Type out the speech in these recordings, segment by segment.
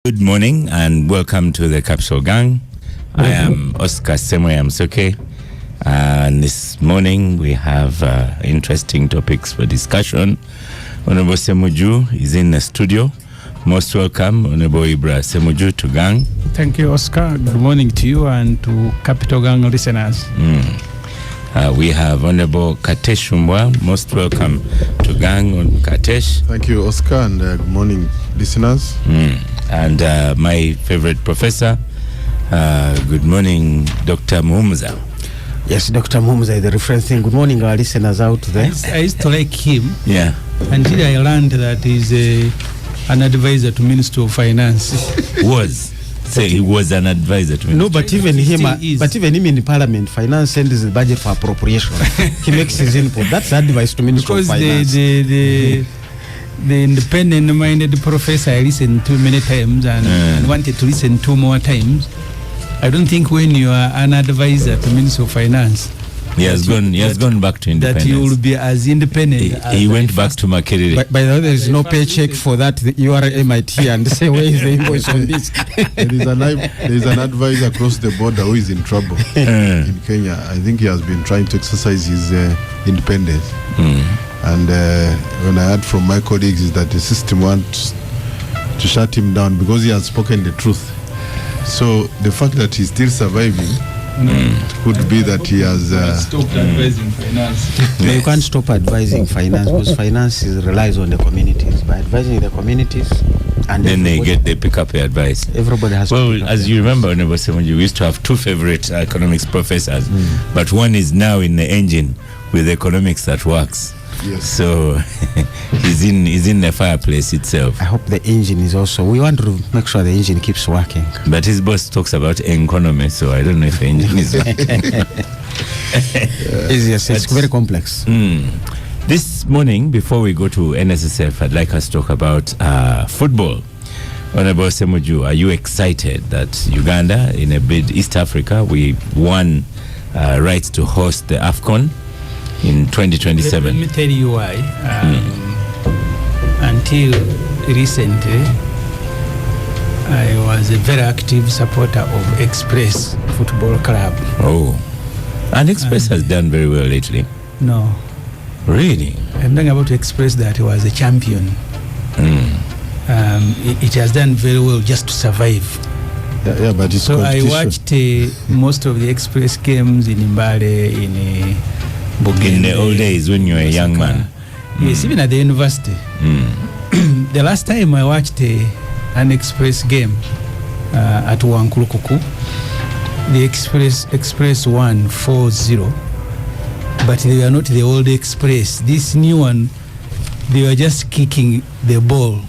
Good morning and welcome to the Capital Gang. I am Oscar Semujju Nganda, and this morning we have interesting topics for discussion. Honorable Semujju is in the studio. Most welcome, Honorable Ibra Semujju to Gang. Thank you, Oscar. Good morning to you and to Capital Gang listeners. We have Honorable Katesh Umbwa. Most welcome to Gang on Katesh. Thank you, Oscar, and good morning, listeners. And my favorite professor, good morning, Dr. Muhumuza. Yes, Dr. Muhumuza is the reference thing. Good morning, our listeners out there. I used to like him. Yeah. Until I learned that he's an advisor to Minister of Finance. He was an advisor to Minister. No, but even him in Parliament, Finance sends the budget for appropriation. He makes his input. That's advice to Minister of Finance. Because the independent-minded professor I listened to many times and wanted to listen to more times. I don't think when you are an advisor to Minister of Finance, he has gone back to independence. That you will be as independent. He went back to Makerere. By the way, there is no paycheck for that. You are MIT and say, where is the invoice on this? There is an advisor across the border who is in trouble in Kenya. I think he has been trying to exercise his independence. And when I heard from my colleagues is that the system wants to shut him down because he has spoken the truth. So the fact that he's still surviving could be that he has stopped advising finance. You can't stop advising finance because finance relies on the communities. By advising the communities, and then they pick up your advice. Everybody has. Well, as you remember, Honorable Semujju, we used to have two favorite economics professors, but one is now in the engine with economics that works. Yes. So he's in the fireplace itself. I hope the engine is also. We want to make sure the engine keeps working. But his boss talks about economy, so I don't know if the engine is working. Yes, it's very complex. This morning, before we go to NSSF, I'd like us to talk about football. Honorable Semujju, are you excited that Uganda, in a bid East Africa, we won rights to host the AFCON in 2027? Let me tell you why. Until recently, I was a very active supporter of Express Football Club. Oh, and Express has done very well lately. No. Really? I'm talking about Express that was a champion. It has done very well just to survive. Yeah, but it's so I watched most of the Express games in Mbale, in Bugende, in the old days when you were a young man. Yes, even at the university. The last time I watched an Express game at Wankulukuku, the Express won 4-0, but they were not the old Express. This new one, they were just kicking the ball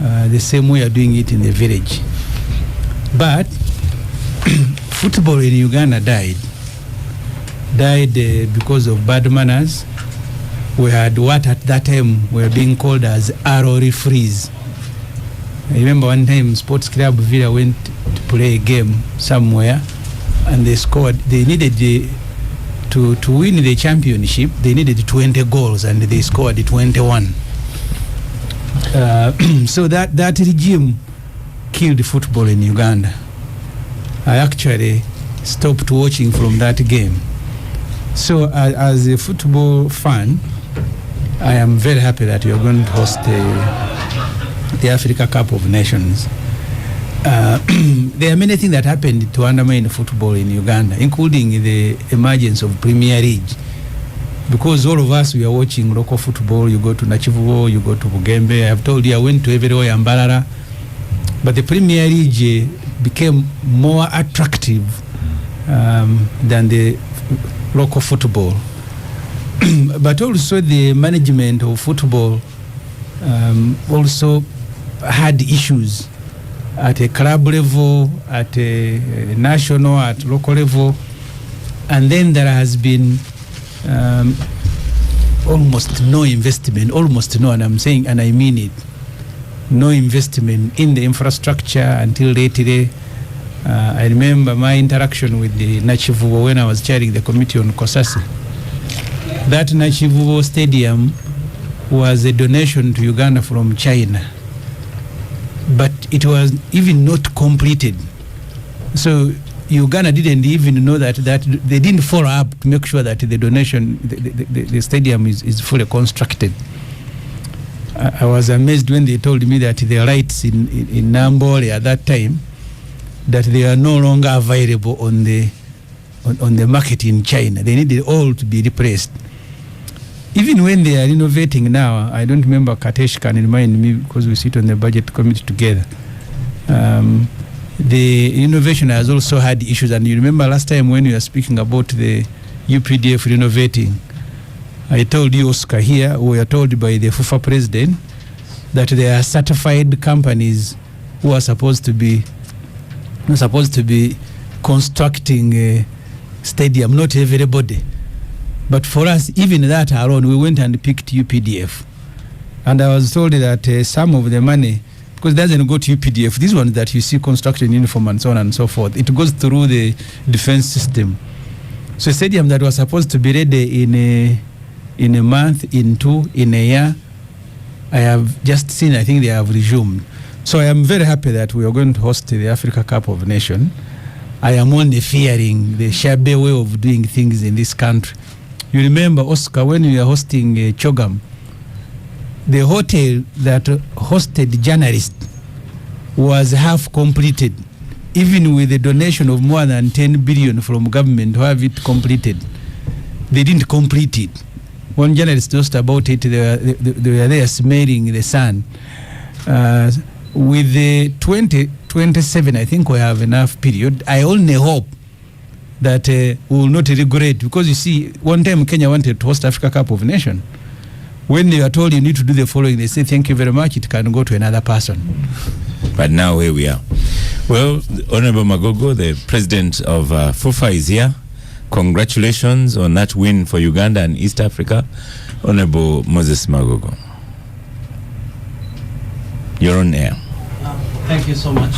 the same way you're doing it in the village. But football in Uganda died because of bad manners. We had what at that time were being called as arrow referees. I remember one time Sports Club Villa went to play a game somewhere and they scored. They needed to win the championship, they needed 20 goals and they scored 21. So that regime killed football in Uganda. I actually stopped watching from that game. So as a football fan, I am very happy that you're going to host the Africa Cup of Nations. There are many things that happened to undermine football in Uganda, including the emergence of Premier League. Because all of us, we are watching local football. You go to Nachivubo, you go to Bugembe. I have told you I went to everywhere in Mbarara. But the Premier League became more attractive than the local football. But also the management of football also had issues at a club level, at a national, at local level. And then there has been almost no investment, and I'm saying, and I mean it, no investment in the infrastructure until lately. I remember my interaction with the Nachivubo when I was chairing the committee on Kosasi. That Nachivubo stadium was a donation to Uganda from China. but it was even not completed. So Uganda didn't even know that they didn't follow up to make sure that the donation, the stadium is fully constructed. I was amazed when they told me that the lights in Nambole at that time, that they are no longer available on the market in China. They needed all to be replaced. Even when they are innovating now, I don't remember, Katesh can remind me because we sit on the budget committee together. The innovation has also had issues, and you remember last time when we were speaking about the UPDF renovating, I told you, Oscar, here, we were told by the FUFA president that there are certified companies who are supposed to be constructing a stadium, not everybody. But for us, even that alone, we went and picked UPDF. And I was told that some of the money, because it doesn't go to UPDF, this one that you see constructed in uniform and so on and so forth, it goes through the defense system. So a stadium that was supposed to be ready in a month, in two, in a year, I have just seen, I think they have resumed. So I am very happy that we are going to host the Africa Cup of Nations. I am only fearing the shabby way of doing things in this country. You remember, Oscar, when we were hosting CHOGM, the hotel that hosted journalists was half completed, even with a donation of more than 10 billion from government to have it completed. They didn't complete it. One journalist asked about it, they were there smelling the sun. With the 2027, I think we have enough period. I only hope that we will not regret, because you see, one time Kenya wanted to host Africa Cup of Nations. When they were told you need to do the following, they say thank you very much, it can go to another person. But now here we are. Well, Honorable Magogo, the president of FUFA, is here. Congratulations on that win for Uganda and East Africa. Honorable Moses Magogo, you're on air. Thank you so much.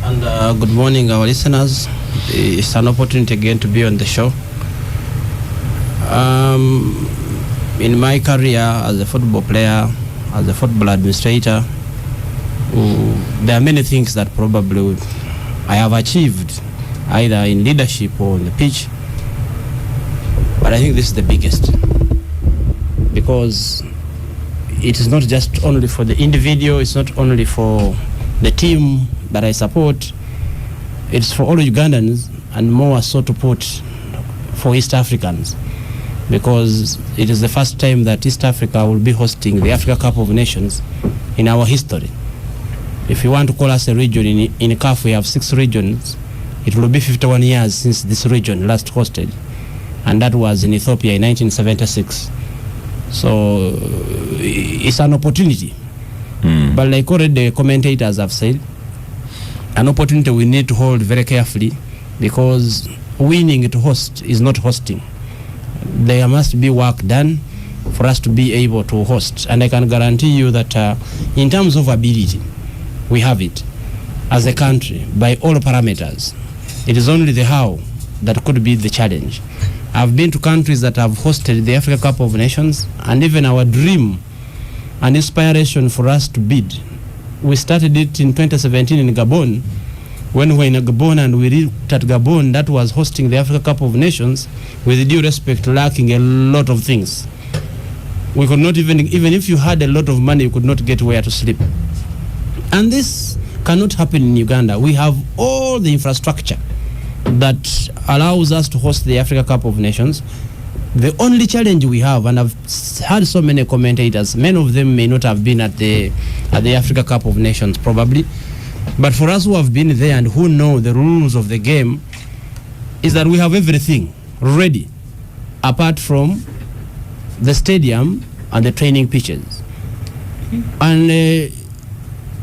And good morning, our listeners. It's an opportunity again to be on the show. In my career as a football player, as a football administrator, there are many things that probably I have achieved, either in leadership or on the pitch. But I think this is the biggest, because it is not just only for the individual, it's not only for the team that I support, it's for all Ugandans, and more so to put for East Africans, because it is the first time that East Africa will be hosting the Africa Cup of Nations in our history. If you want to call us a region, in CAF we have 6 regions. It will be 51 years since this region last hosted, and that was in Ethiopia in 1976. So it's an opportunity. But like already the commentators have said, an opportunity we need to hold very carefully, because winning to host is not hosting. There must be work done for us to be able to host. And I can guarantee you that in terms of ability, we have it as a country by all parameters. It is only the how that could be the challenge. I've been to countries that have hosted the Africa Cup of Nations, and even our dream and inspiration for us to bid, we started it in 2017 in Gabon. When we were in Gabon and we looked at Gabon, that was hosting the Africa Cup of Nations, with due respect, lacking a lot of things. We could not even if you had a lot of money, you could not get where to sleep. And this cannot happen in Uganda. We have all the infrastructure that allows us to host the Africa Cup of Nations. The only challenge we have, and I've had so many commentators, many of them may not have been at the Africa Cup of Nations probably, but for us who have been there and who know the rules of the game, is that we have everything ready apart from the stadium and the training pitches. And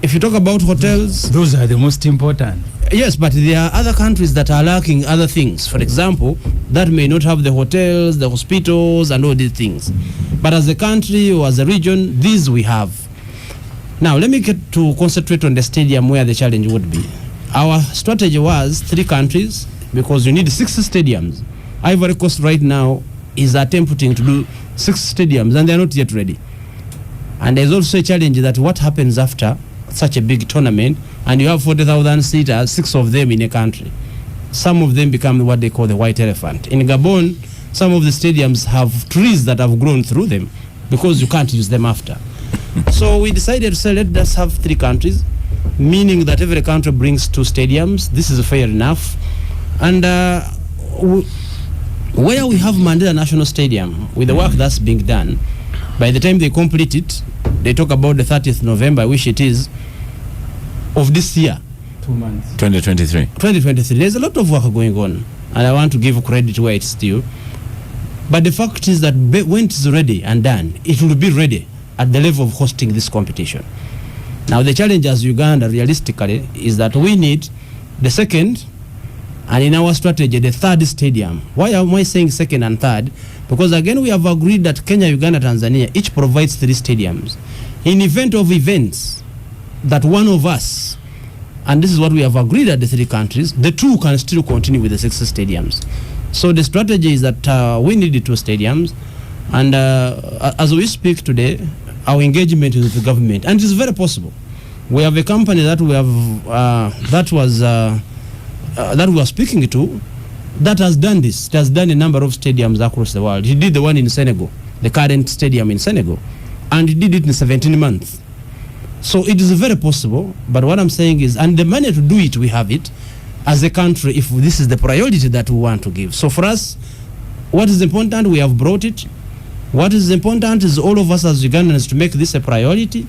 if you talk about hotels, those are the most important. Yes, but there are other countries that are lacking other things. For example, that may not have the hotels, the hospitals, and all these things. But as a country or as a region, these we have. Now, let me get to concentrate on the stadium where the challenge would be. Our strategy was 3 countries, because you need 6 stadiums. Ivory Coast right now is attempting to do 6 stadiums, and they're not yet ready. And there's also a challenge that what happens after such a big tournament and you have 40,000 seaters, 6 of them in a country, some of them become what they call the white elephant. In Gabon, some of the stadiums have trees that have grown through them because you can't use them after. So we decided to say, let us have 3 countries, meaning that every country brings 2 stadiums. This is fair enough. And where we have Mandela National Stadium, with the work that's being done, by the time they complete it, they talk about the 30th November, which it is, of this year. 2 months. 2023. 2023. There's a lot of work going on, and I want to give credit where it's due. But the fact is that when it's ready and done, it will be ready at the level of hosting this competition. Now, the challenge as Uganda, realistically, is that we need the second, and in our strategy, the 3rd stadium. Why am I saying 2nd and 3rd? Because again, we have agreed that Kenya, Uganda, Tanzania, each provides 3 stadiums. In event of events, that one of us, and this is what we have agreed at the 3 countries, the 2 can still continue with the 6 stadiums. So the strategy is that we need the 2 stadiums, and as we speak today, our engagement is with the government, and it is very possible. We have a company that we have that we are speaking to, that has done this. It has done a number of stadiums across the world. He did the one in Senegal, the current stadium in Senegal, and he did it in 17 months. So it is very possible, but what I'm saying is, and the money to do it, we have it as a country, if this is the priority that we want to give. So for us, what is important, we have brought it. What is important is all of us as Ugandans to make this a priority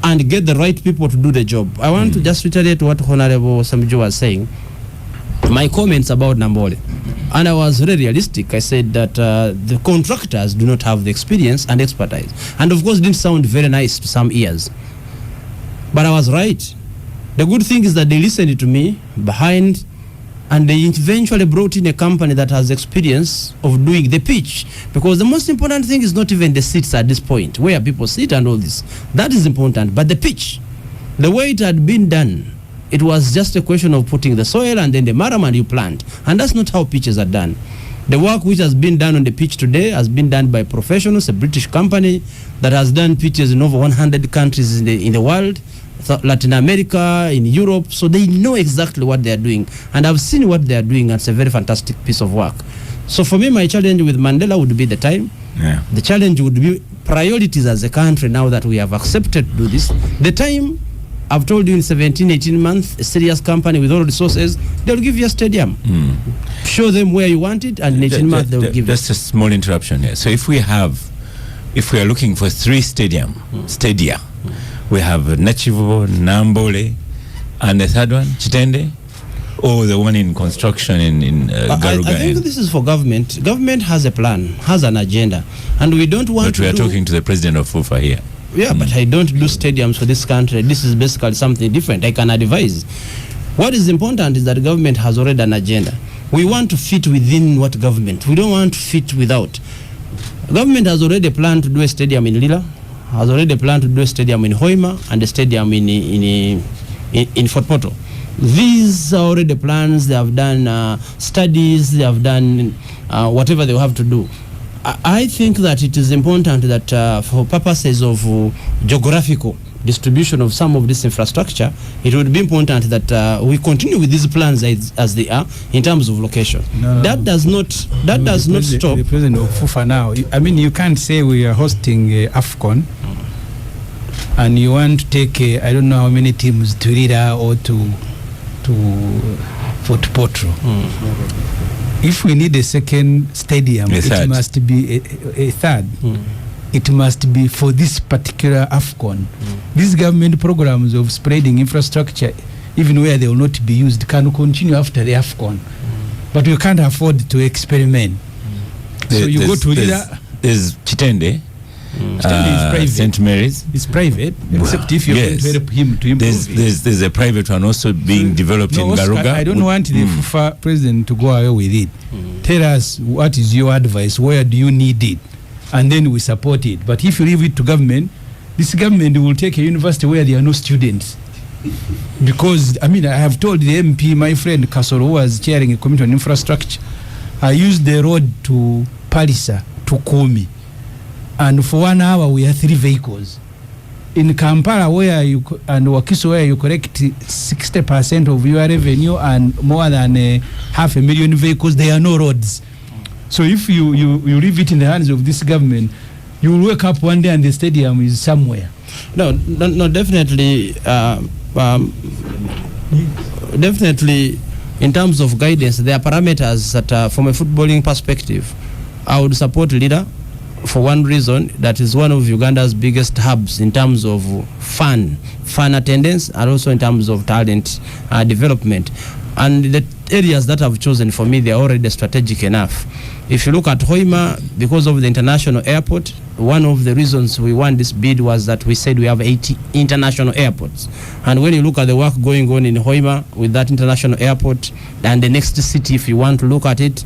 and get the right people to do the job. I want to just reiterate what Honorable Semujju was saying. My comments about Nambole, and I was very realistic. I said that the contractors do not have the experience and expertise, and of course it didn't sound very nice to some ears, but I was right. The good thing is that they listened to me behind, and they eventually brought in a company that has experience of doing the pitch, because the most important thing is not even the seats at this point, where people sit and all this. That is important, but the pitch, the way it had been done, it was just a question of putting the soil and then the maram and you plant. And that's not how pitches are done. The work which has been done on the pitch today has been done by professionals, a British company that has done pitches in over 100 countries in the world, Latin America, in Europe. So they know exactly what they are doing. And I've seen what they are doing, and it's a very fantastic piece of work. So for me, my challenge with Mandela would be the time. Yeah. The challenge would be priorities as a country now that we have accepted to do this. The time, I've told you, in 17, 18 months, a serious company with all resources, they'll give you a stadium. Show them where you want it, and in 18 months they'll give you. Just a small interruption here. So if we are looking for 3 stadia, we have Nachivo, Nambole, and the 3rd one, Chitende, or the one in construction in Garuga. I think this is for government. Government has a plan, has an agenda, and we don't want to. But we are talking to the president of FUFA here. Yeah, but I don't do stadiums for this country. This is basically something different. I can advise. What is important is that the government has already an agenda. We want to fit within what government. We don't want to fit without. Government has already planned to do a stadium in Lila, has already planned to do a stadium in Hoima, and a stadium in Fort Portal. These are already plans. They have done studies. They have done whatever they have to do. I think that it is important that for purposes of geographical distribution of some of this infrastructure, it would be important that we continue with these plans as they are in terms of location. That does not stop. The president of FUFA now, I mean, you can't say we are hosting AFCON and you want to take I don't know how many teams to Lira or to Fort Portal. If we need a second stadium, it must be a 3rd. It must be for this particular AFCON. These government programs of spreading infrastructure, even where they will not be used, can continue after the AFCON. But we can't afford to experiment. So you go to Lira. There's Chitende. Chitende is private. St. Mary's. It's private, except if you're going to help him to improve it. There's a private one also being developed in Garuga. I don't want the FUFA president to go away with it. Tell us what is your advice, where do you need it, and then we support it. But if you leave it to government, this government will take a university where there are no students. Because, I mean, I have told the MP, my friend Kasoro, who was chairing a committee on infrastructure, I used the road to Palisa, to Komi. And for 1 hour, we had 3 vehicles. in Kampala where you and Wakiso where you collect 60% of your revenue and more than 500,000 vehicles, there are no roads. So if you leave it in the hands of this government, you will wake up one day and the stadium is somewhere. No, definitely. Definitely, in terms of guidance, there are parameters that, from a footballing perspective, I would support Leader for one reason, that is one of Uganda's biggest hubs in terms of fan attendance and also in terms of talent development. And the areas that I've chosen, for me, they are already strategic enough. If you look at Hoima, because of the international airport, one of the reasons we won this bid was that we said we have 80 international airports. And when you look at the work going on in Hoima with that international airport and the next city, if you want to look at it,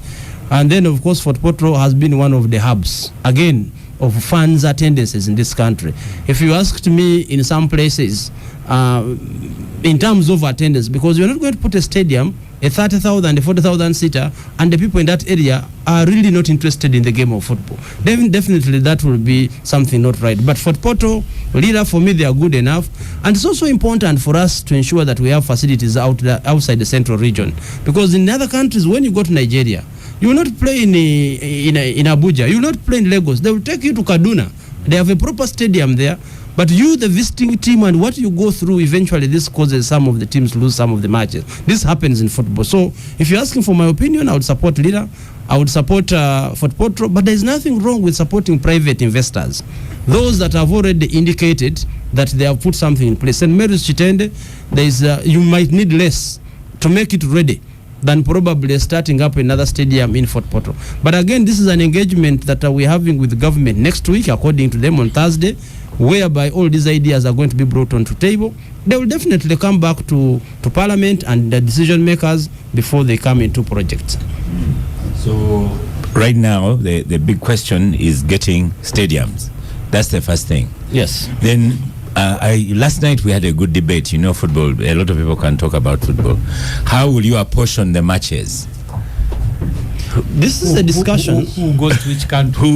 and then of course Fort Portal has been one of the hubs, again, of fans' attendances in this country. If you asked me in some places, in terms of attendance, because you're not going to put a stadium, a 30,000, a 40,000 seater, and the people in that area are really not interested in the game of football. Then definitely that will be something not right. But Fort Portal, Leader, for me, they are good enough. And it's also important for us to ensure that we have facilities outside the central region. Because in other countries, when you go to Nigeria, you will not play in Abuja, you will not play in Lagos. They will take you to Kaduna. They have a proper stadium there. But you, the visiting team, and what you go through, eventually this causes some of the teams lose some of the matches. This happens in football. So if you're asking for my opinion, I would support Leader. I would support Fort Portal. But there's nothing wrong with supporting private investors. Those that have already indicated that they have put something in place. St. Mary's Chitende, you might need less to make it ready than probably starting up another stadium in Fort Portal. But again, this is an engagement that we're having with the government next week, according to them on Thursday, whereby all these ideas are going to be brought onto the table. They will definitely come back to Parliament and the decision makers before they come into projects. So right now, the big question is getting stadiums. That's the first thing. Yes. Then last night we had a good debate. You know, football, a lot of people can talk about football. How will you apportion the matches? This is a discussion. Who goes to which country?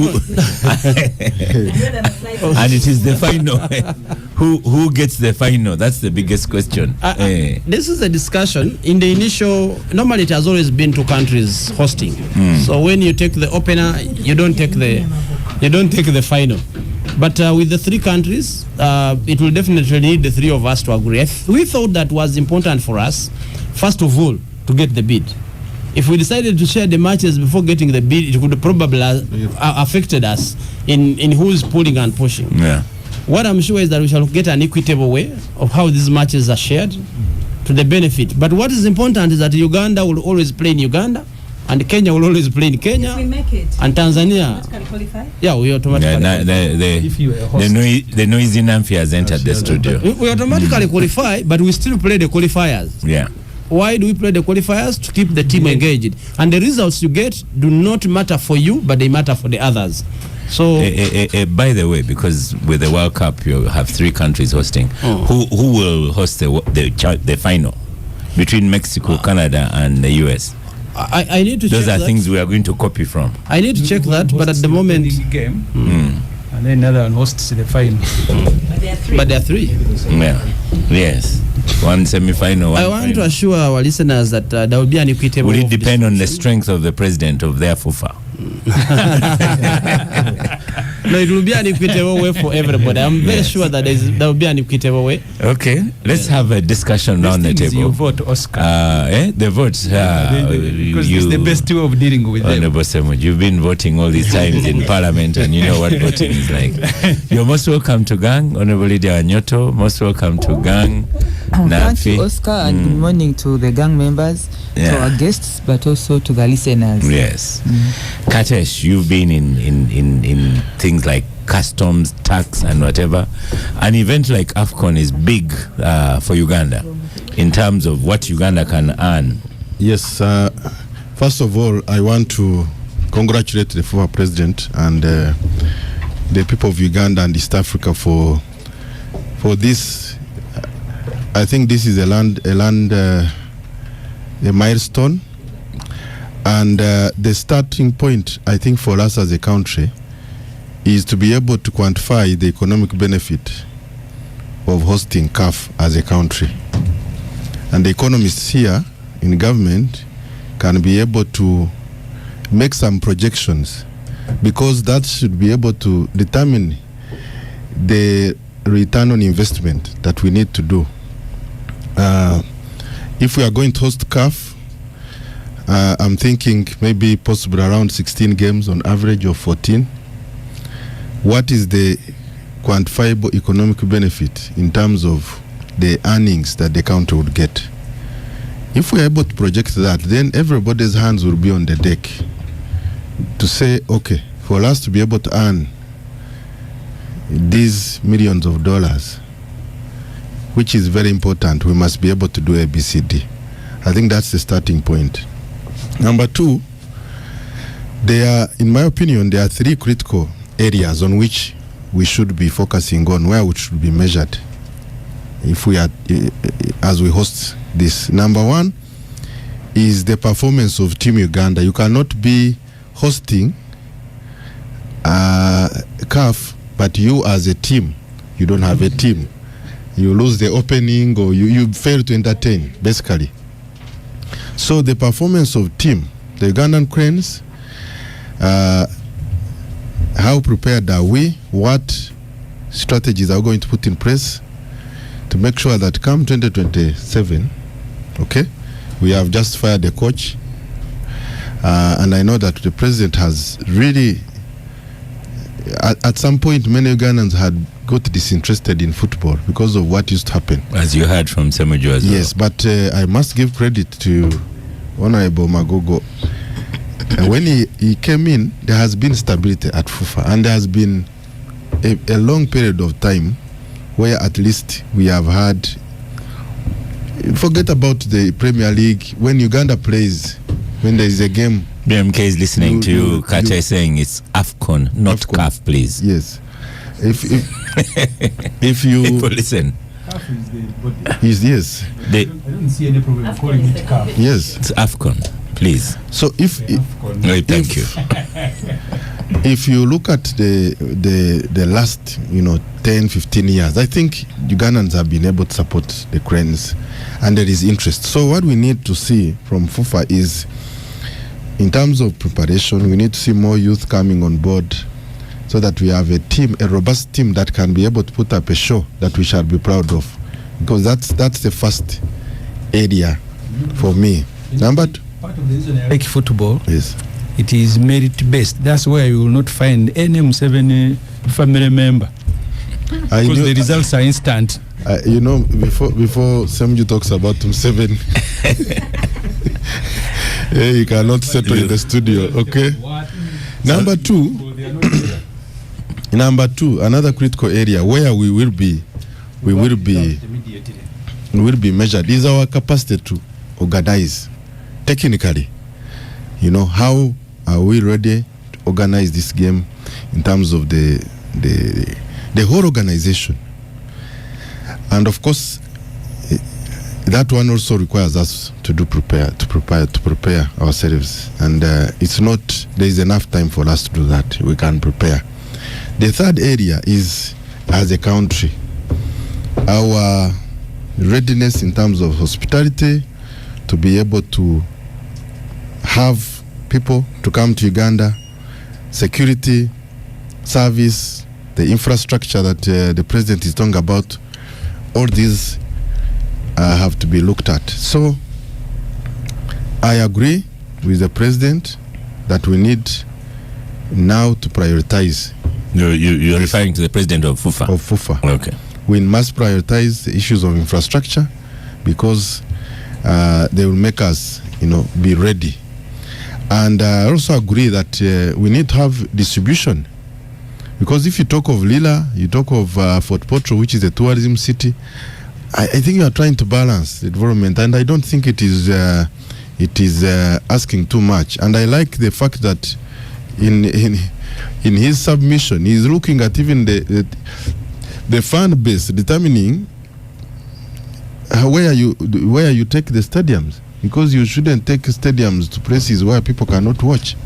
And it is the final. Who gets the final? That's the biggest question. This is a discussion. In the initial, normally it has always been two countries hosting. So when you take the opener, you don't take the final. But with the three countries, it will definitely need the three of us to agree. We thought that was important for us, first of all, to get the bid. If we decided to share the matches before getting the bid, it would probably affected us in who's pulling and pushing. Yeah. What I'm sure is that we shall get an equitable way of how these matches are shared to the benefit. But what is important is that Uganda will always play in Uganda, and Kenya will always play in Kenya. If we make it, and Tanzania. Qualify? Yeah, we automatically the noisy Namfi has entered the studio. We automatically qualify, but we still play the qualifiers. Yeah. Why do we play the qualifiers? To keep the team engaged. And the results you get do not matter for you, but they matter for the others. So, by the way, because with the World Cup you have three countries hosting, who will host the final between Mexico, Canada, and the US? I need to Those check are that. Things we are going to copy from. I need to check that, but at the moment, game, and then another one hosts the final. But there are three. Yeah. Yes. One semi-final. I want to assure our listeners that there will be an equitable. Will it depend on the strength of the president of their FUFA? No, it will be an equitable way for everybody. I'm very sure that there will be an equitable way. Okay, let's have a discussion around the table. You vote, Oscar. The votes. Because it's the best way of dealing with them. Honorable Semujju, you've been voting all these times in Parliament, and you know what voting is like. You're most welcome to Gang, Honorable Lydia Anyoto. Most welcome to Gang. Thank you, Oscar, and good morning to the Gang members, to our guests, but also to the listeners. Yes. Katesh, you've been in things like customs, tax, and whatever. An event like AFCON is big for Uganda in terms of what Uganda can earn. Yes. First of all, I want to congratulate the former president and the people of Uganda and East Africa for this. I think this is a milestone, and the starting point, I think, for us as a country is to be able to quantify the economic benefit of hosting CAF as a country. And the economists here in government can be able to make some projections, because that should be able to determine the return on investment that we need to do. If we are going to host CAF, I'm thinking maybe possibly around 16 games on average, or 14. What is the quantifiable economic benefit in terms of the earnings that the country would get? If we are able to project that, then everybody's hands will be on the deck to say, okay, for us to be able to earn these millions of dollars, which is very important, we must be able to do ABCD. I think that's the starting point. Number two, in my opinion, there are three critical areas on which we should be focusing on, where we should be measured if we are as we host this. Number one is the performance of Team Uganda. You cannot be hosting CAF, but you as a team, you don't have a team. You lose the opening, or you fail to entertain, basically. So the performance of team, the Ugandan Cranes, how prepared are we? What strategies are we going to put in place to make sure that come 2027, okay, we have just fired the coach, and I know that the president has really, at some point, many Ugandans had got disinterested in football because of what used to happen. As you heard from Semujju as well. Yes, but I must give credit to Honorable Magogo. When he came in, there has been stability at FUFA, and there has been a long period of time where at least we have had, forget about the Premier League, when Uganda plays, when there is a game. BMK is listening to you. Kacha is saying it's AFCON, not AFCON. CAF, please. Yes. If you people listen. CAF is the body. Yes. I don't see any problem calling it CAF. Yes. It's AFCON, please. So thank you. If you look at the last 10-15 years, I think Ugandans have been able to support the Cranes, and there is interest. So what we need to see from FUFA is, in terms of preparation, we need to see more youth coming on board, so that we have a robust team that can be able to put up a show that we shall be proud of, because that's the first area for me. Number two, part of the reason I like football, yes, it is merit-based. That's why you will not find any M7 family member, because the results are instant. Before Semujju talks about M7, you cannot settle in the studio, okay? Number two, another critical area where we will be measured is our capacity to organize technically. How are we ready to organize this game in terms of the whole organization? And of course, that one also requires us to prepare ourselves, and it's not, there is enough time for us to do that. We can prepare. The third area is, as a country, our readiness in terms of hospitality, to be able to have people to come to Uganda, security, service, the infrastructure that the president is talking about. All these have to be looked at. So I agree with the president that we need now to prioritize. You're referring to the president of FUFA? Of FUFA. Okay. We must prioritize the issues of infrastructure, because they will make us, be ready. And I also agree that we need to have distribution, because if you talk of Lila, you talk of Fort Portal, which is a tourism city, I think you are trying to balance the development, and I don't think it is asking too much. And I like the fact that in his submission, he's looking at even the fan base, determining where you take the stadiums, because you shouldn't take stadiums to places where people cannot watch.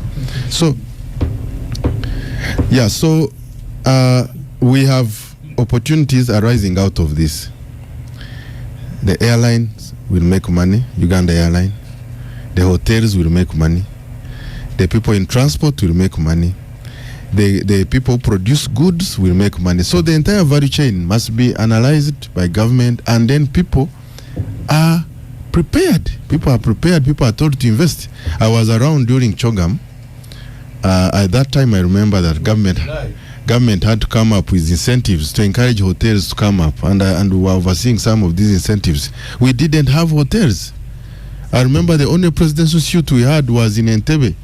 So we have opportunities arising out of this. The airlines will make money, Uganda Airline. The hotels will make money. The people in transport will make money. The people who produce goods will make money. So the entire value chain must be analyzed by government, and then people are prepared. People are prepared. People are told to invest. I was around during CHOGM. At that time, I remember that government had to come up with incentives to encourage hotels to come up, and we were overseeing some of these incentives. We didn't have hotels. I remember the only presidential suite we had was in Entebbe,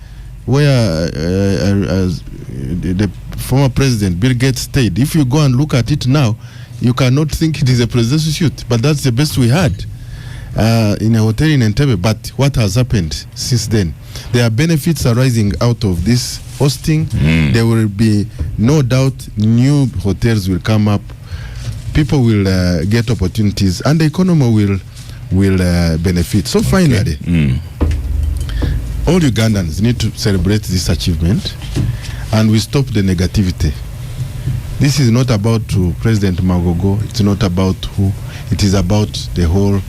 where the former president Bill Gates stayed. If you go and look at it now, you cannot think it is a presidential suite, but that's the best we had in a hotel in Entebbe. But what has happened since then? There are benefits arising out of this hosting. There will be no doubt new hotels will come up. People will get opportunities, and the economy will benefit. So finally, all Ugandans need to celebrate this achievement, and we stop the negativity. This is not about President Magogo. It's not about who. It is about the whole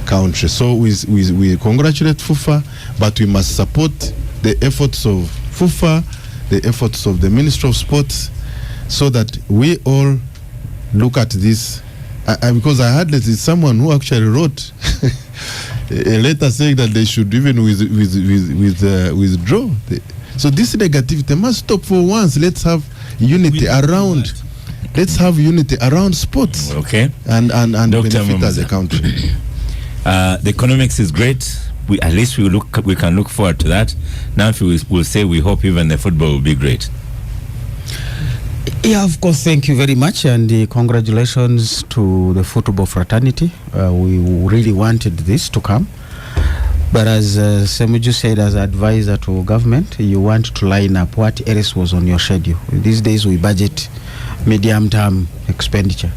country. So we congratulate FUFA, but we must support the efforts of FUFA, the efforts of the Ministry of Sports, so that we all look at this. Because I heard that it's someone who actually wrote a letter saying that they should even withdraw. So this negativity must stop for once. Let's have unity around. Let's have unity around sports. Okay. And benefit as a country. The economics is great. At least we can look forward to that. Now, if we'll say we hope even the football will be great. Yeah, of course, thank you very much, and congratulations to the football fraternity. We really wanted this to come, but as Semujju said, as advisor to government, you want to line up what else was on your schedule. These days we budget medium-term expenditure.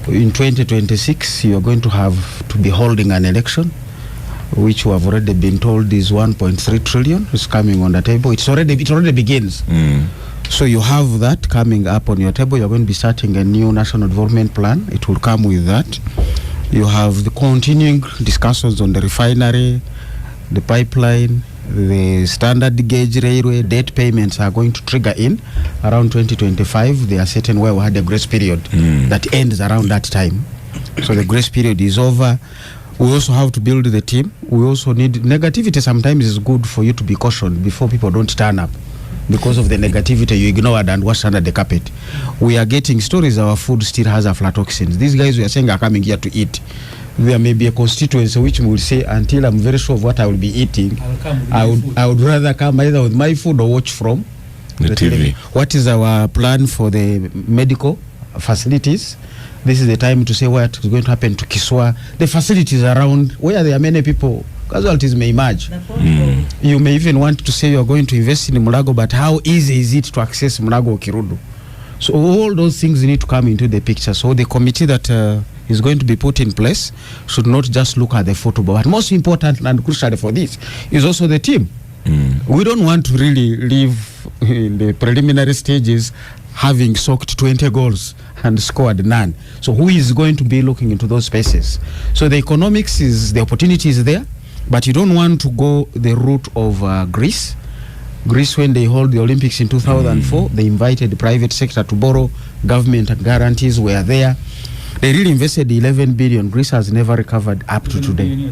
In 2026, you are going to have to be holding an election, which we have already been told is 1.3 trillion is coming on the table. It already begins. So you have that coming up on your table. You're going to be starting a new national development plan. It will come with that. You have the continuing discussions on the refinery, the pipeline, the standard gauge railway. Debt payments are going to trigger in around 2025. There are certain where we had a grace period that ends around that time. So the grace period is over. We also have to build the team. We also need negativity. Sometimes is good for you to be cautioned before people don't turn up. Because of the negativity you ignored and washed under the carpet. We are getting stories our food still has aflatoxins. These guys we are saying are coming here to eat. There may be a constituency which will say, until I'm very sure of what I will be eating, I would rather come either with my food or watch from the TV. What is our plan for the medical facilities? This is the time to say what is going to happen to Kiswa. The facilities around where there are many people, casualties may emerge. You may even want to say you are going to invest in Mulago, but how easy is it to access Mulago or Kirudu? So all those things need to come into the picture. So the committee that is going to be put in place should not just look at the football, but most important and crucial for this is also the team. We don't want to really live in the preliminary stages having soaked 20 goals and scored none. So who is going to be looking into those spaces? So the economics is, the opportunity is there, but you don't want to go the route of Greece. Greece, when they hold the Olympics in 2004, they invited the private sector to borrow. Government guarantees were there. They really invested 11 billion. Greece has never recovered up to today.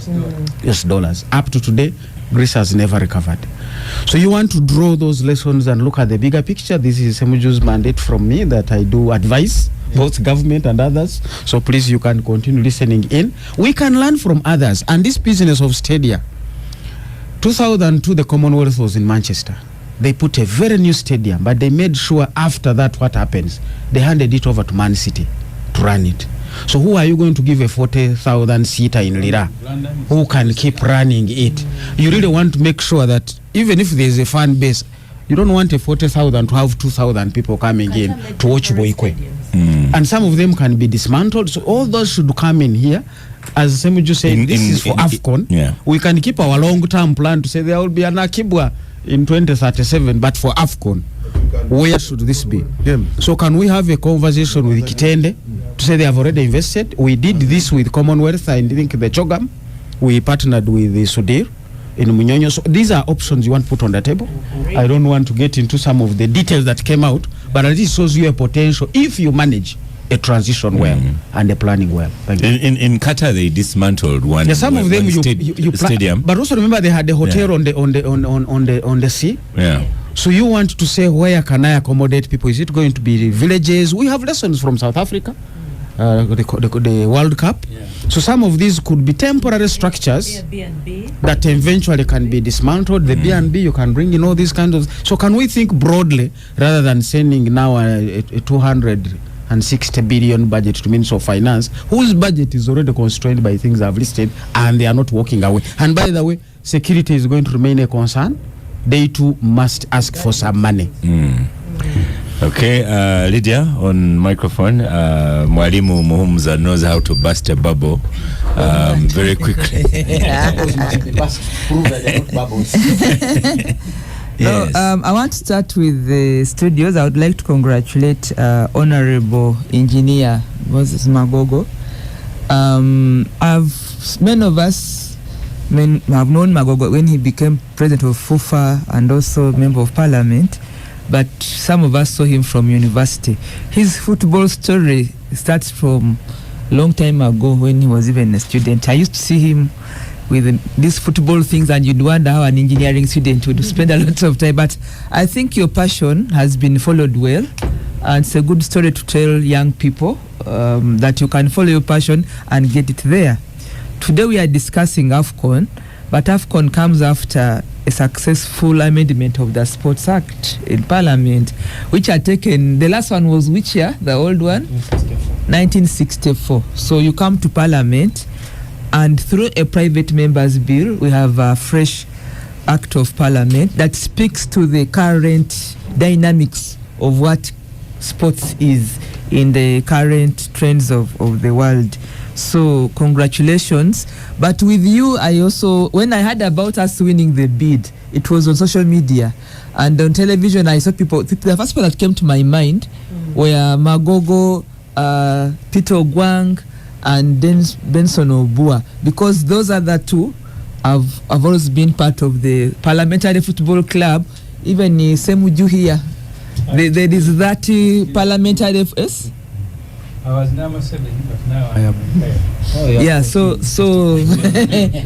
US dollars. Up to today, Greece has never recovered. So you want to draw those lessons and look at the bigger picture. This is Semujju's mandate from me that I do advise both government and others. So please, you can continue listening in. We can learn from others. And this business of stadia, 2002, the Commonwealth was in Manchester. They put a very new stadium, but they made sure after that what happens, they handed it over to Man City to run it. So who are you going to give a 40,000 seater in Lira who can keep running it? You really want to make sure that even if there is a fan base, you don't want a 40,000 to have 2,000 people coming in to watch Boikwe. And some of them can be dismantled. So all those should come in here. As Semujju said, this is for AFCON. We can keep our long-term plan to say there will be an Akibwa in 2037, but for AFCON, where should this be? So can we have a conversation with Kitende to say they have already invested? We did this with Commonwealth, I think the CHOGM. We partnered with the Sudir in Munyonyo. So these are options you want to put on the table. I don't want to get into some of the details that came out, but at least shows you a potential if you manage a transition well and a planning well. Thank you. In Qatar, they dismantled one. Yeah, some of them you stadium, but also remember they had a hotel on the sea. Yeah. So you want to say, where can I accommodate people? Is it going to be villages? We have lessons from South Africa, the World Cup. Yeah. So some of these could be temporary structures that eventually can be dismantled. The B&B, you can bring in all these kinds of. So can we think broadly rather than sending now a 260 billion budget to Minister of Finance, whose budget is already constrained by things I've listed, and they are not walking away. And by the way, security is going to remain a concern. They too must ask for some money. Okay, Lydia on microphone. Mwalimu Muhumza knows how to bust a bubble very quickly. Yes. So, I want to start with the studios. I would like to congratulate Honorable Engineer Moses Magogo. Many of us have known Magogo when he became president of FUFA and also member of parliament, but some of us saw him from university. His football story starts from a long time ago when he was even a student. I used to see him with these football things, and you'd wonder how an engineering student would spend a lot of time. But I think your passion has been followed well, and it's a good story to tell young people that you can follow your passion and get it there. Today we are discussing AFCON, but AFCON comes after a successful amendment of the Sports Act in Parliament, which had taken, the last one was which year, the old one? 1964. So you come to Parliament, and through a private member's bill, we have a fresh act of parliament that speaks to the current dynamics of what sports is in the current trends of the world. So congratulations. But with you, I also, when I heard about us winning the bid, it was on social media. And on television, I saw people, the first people that came to my mind were Magogo, Peter Ogwang, and Benson Obua, because those are the two have always been part of the Parliamentary Football Club. Even Semujju here, there is that parliamentary FS. I was number 7, but now I am. Yeah, so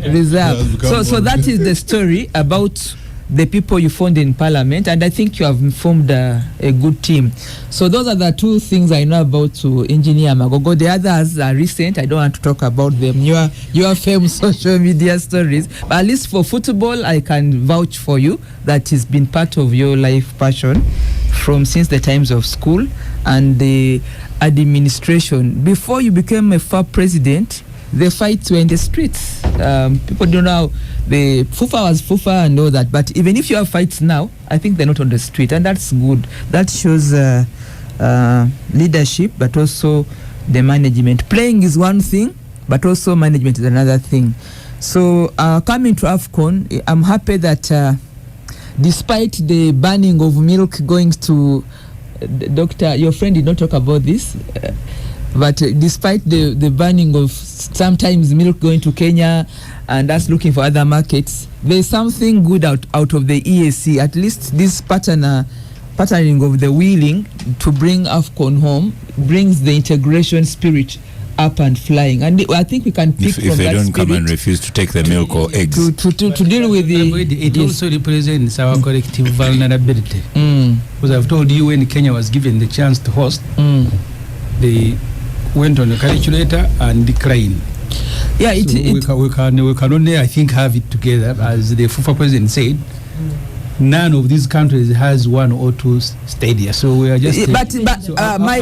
reserve. So that is the story about the people you found in Parliament, and I think you have formed a good team. So those are the two things I know about Engineer Magogo. The others are recent. I don't want to talk about them. Your famous social media stories. But at least for football, I can vouch for you that it's been part of your life passion from since the times of school and the administration. Before you became a FUFA president, the fights were in the streets. People don't know how the FUFA was FUFA and all that. But even if you have fights now, I think they're not on the street, and that's good. That shows leadership, but also the management. Playing is one thing, but also management is another thing. So coming to AFCON, I'm happy that despite the banning of milk going to Doctor, your friend did not talk about this. But despite the banning of sometimes milk going to Kenya and us looking for other markets, there's something good out of the EAC. At least this patterning of the wheeling to bring AFCON home brings the integration spirit up and flying. And I think we can pick if they don't come and refuse to take the milk or eggs. To deal with it also represents our collective vulnerability. Because I've told you, when Kenya was given the chance to host, they went on a calculator and declined. Yeah, so we can only, I think, have it together. As the FUFA president said, none of these countries has 1 or 2 stadia. So we are just. My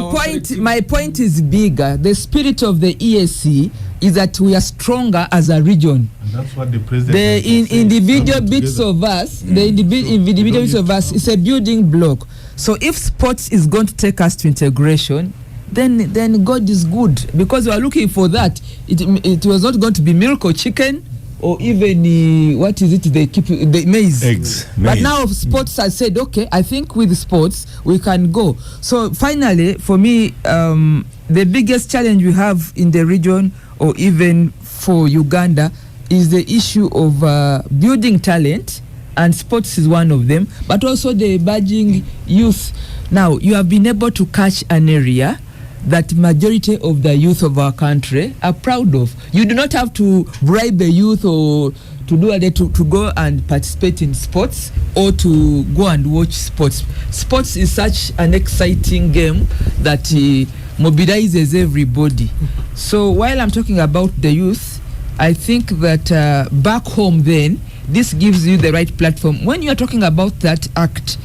point is bigger. The spirit of the EAC is that we are stronger as a region. And that's what the president. The individual bits of us, it's a building block. So if sports is going to take us to integration, then God is good, because we are looking for that. It was not going to be milk or chicken or even what is it they keep the maize. Eggs. But maize. now sports has said, okay, I think with sports we can go. So finally, for me, the biggest challenge we have in the region, or even for Uganda, is the issue of building talent, and sports is one of them, but also the emerging youth. Now, you have been able to catch an area that majority of the youth of our country are proud of. You do not have to bribe the youth or to do to go and participate in sports or to go and watch sports. Sports is such an exciting game that mobilizes everybody. So while I'm talking about the youth, I think that back home then, this gives you the right platform. When you are talking about that act,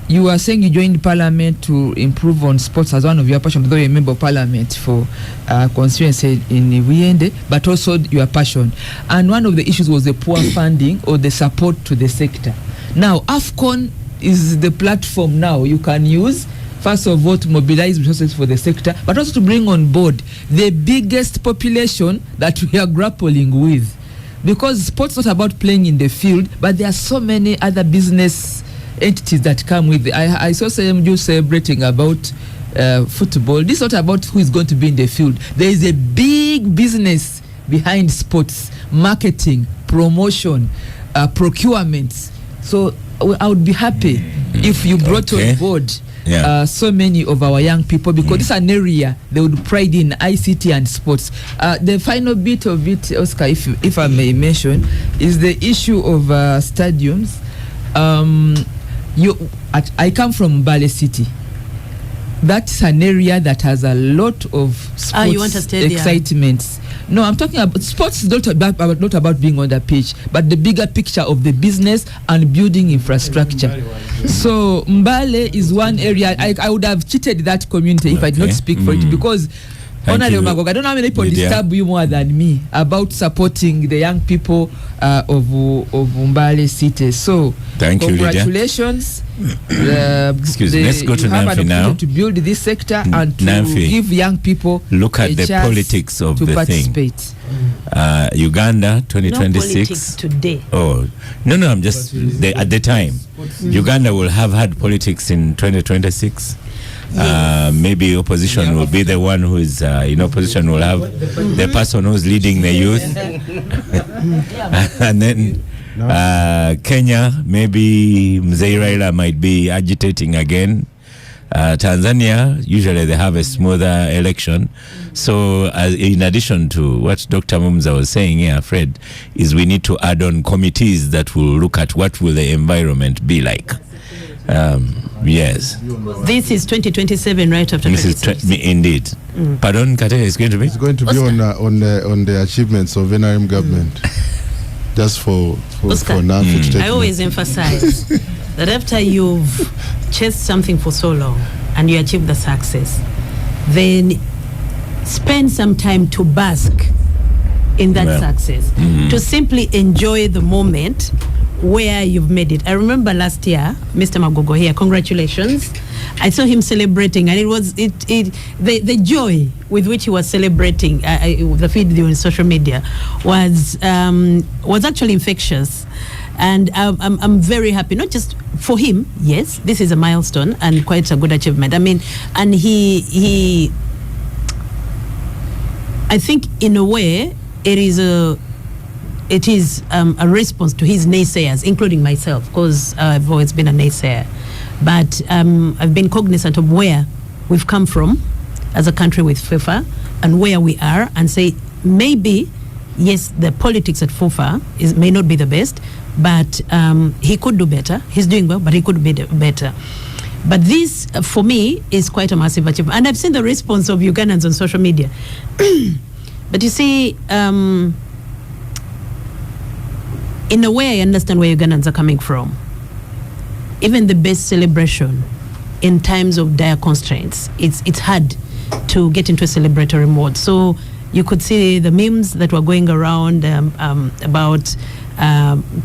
you are saying you joined parliament to improve on sports as one of your passion, though you're a member of parliament for constituency in Wiende, but also your passion. And one of the issues was the poor funding or the support to the sector. Now, AFCON is the platform now you can use, first of all, to mobilize resources for the sector, but also to bring on board the biggest population that we are grappling with. Because sports is not about playing in the field, but there are so many other business entities that come with it. I saw Semujju celebrating about football. This is not about who is going to be in the field. There is a big business behind sports, marketing, promotion, procurement. So I would be happy if you brought on board so many of our young people, because this is an area they would pride in, ICT and sports. The final bit of it, Oscar, if I may mention, is the issue of stadiums. I come from Mbale City. That's an area that has a lot of sports excitements. No, I'm talking about sports is not about being on the pitch, but the bigger picture of the business and building infrastructure. So Mbale is one area. I would have cheated that community if I did not speak for it, because Honorable Magogo, I don't know how many people disturb you more than me about supporting the young people of Mbale City. So congratulations. Excuse me. Let's go to Namfi now. To build this sector and to give young people look at the politics of the participate. Thing. Uganda 2026 today. Oh no, I'm just at the time. Uganda will have had politics in 2026. Maybe opposition will be the one who is in opposition, will have the person who's leading the youth. And then Kenya, maybe Mzee Raila might be agitating again. Tanzania, usually they have a smoother election. So in addition to what Dr. Mumza was saying here, Fred, is we need to add on committees that will look at what will the environment be like. Yes. This is 2027, right after 2026. Indeed. Pardon, Kate, it's going to be? It's going to be on the achievements of NRM government. Just for now. I always emphasize that after you've chased something for so long and you achieve the success, then spend some time to bask in that success, to simply enjoy the moment where you've made it. I remember last year, Mr. Magogo here, congratulations. I saw him celebrating, and it was the joy with which he was celebrating, the video on social media was actually infectious. And I'm very happy, not just for him. Yes, this is a milestone and quite a good achievement. I mean, and he I think in a way it is a response to his naysayers, including myself, because I've always been a naysayer. But I've been cognizant of where we've come from as a country with FUFA and where we are, and say maybe, yes, the politics at FUFA may not be the best, but he could do better. He's doing well, but he could be better. But this, for me, is quite a massive achievement. And I've seen the response of Ugandans on social media. But you see, in a way, I understand where Ugandans are coming from. Even the best celebration in times of dire constraints, it's hard to get into a celebratory mode. So you could see the memes that were going around about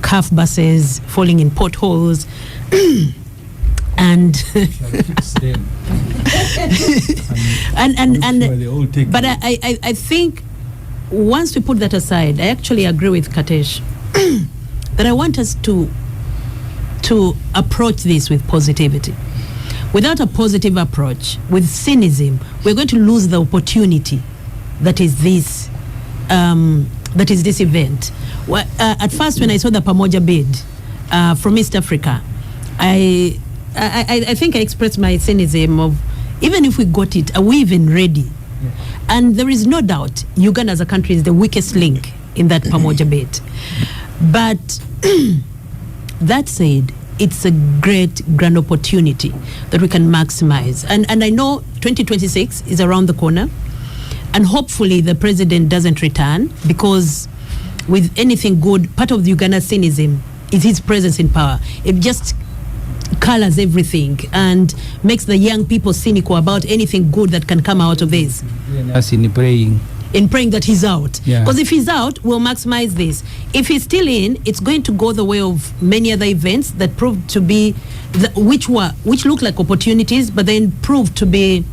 calf buses falling in potholes. And but I think once we put that aside, I actually agree with Katesh that I want us to approach this with positivity. Without a positive approach, with cynicism, we're going to lose the opportunity that is this event. At first, when I saw the Pamoja bid from East Africa, I think I expressed my cynicism of, even if we got it, are we even ready? Yeah. And there is no doubt Uganda as a country is the weakest link in that Pamoja bid. But that said, it's a great grand opportunity that we can maximize. And I know 2026 is around the corner, and hopefully the president doesn't return, because with anything good, part of the Uganda cynicism is his presence in power. It just colors everything and makes the young people cynical about anything good that can come out of this. As in praying that he's out. Because if he's out, we'll maximize this. If he's still in, it's going to go the way of many other events that proved to be, which look like opportunities, but then proved to be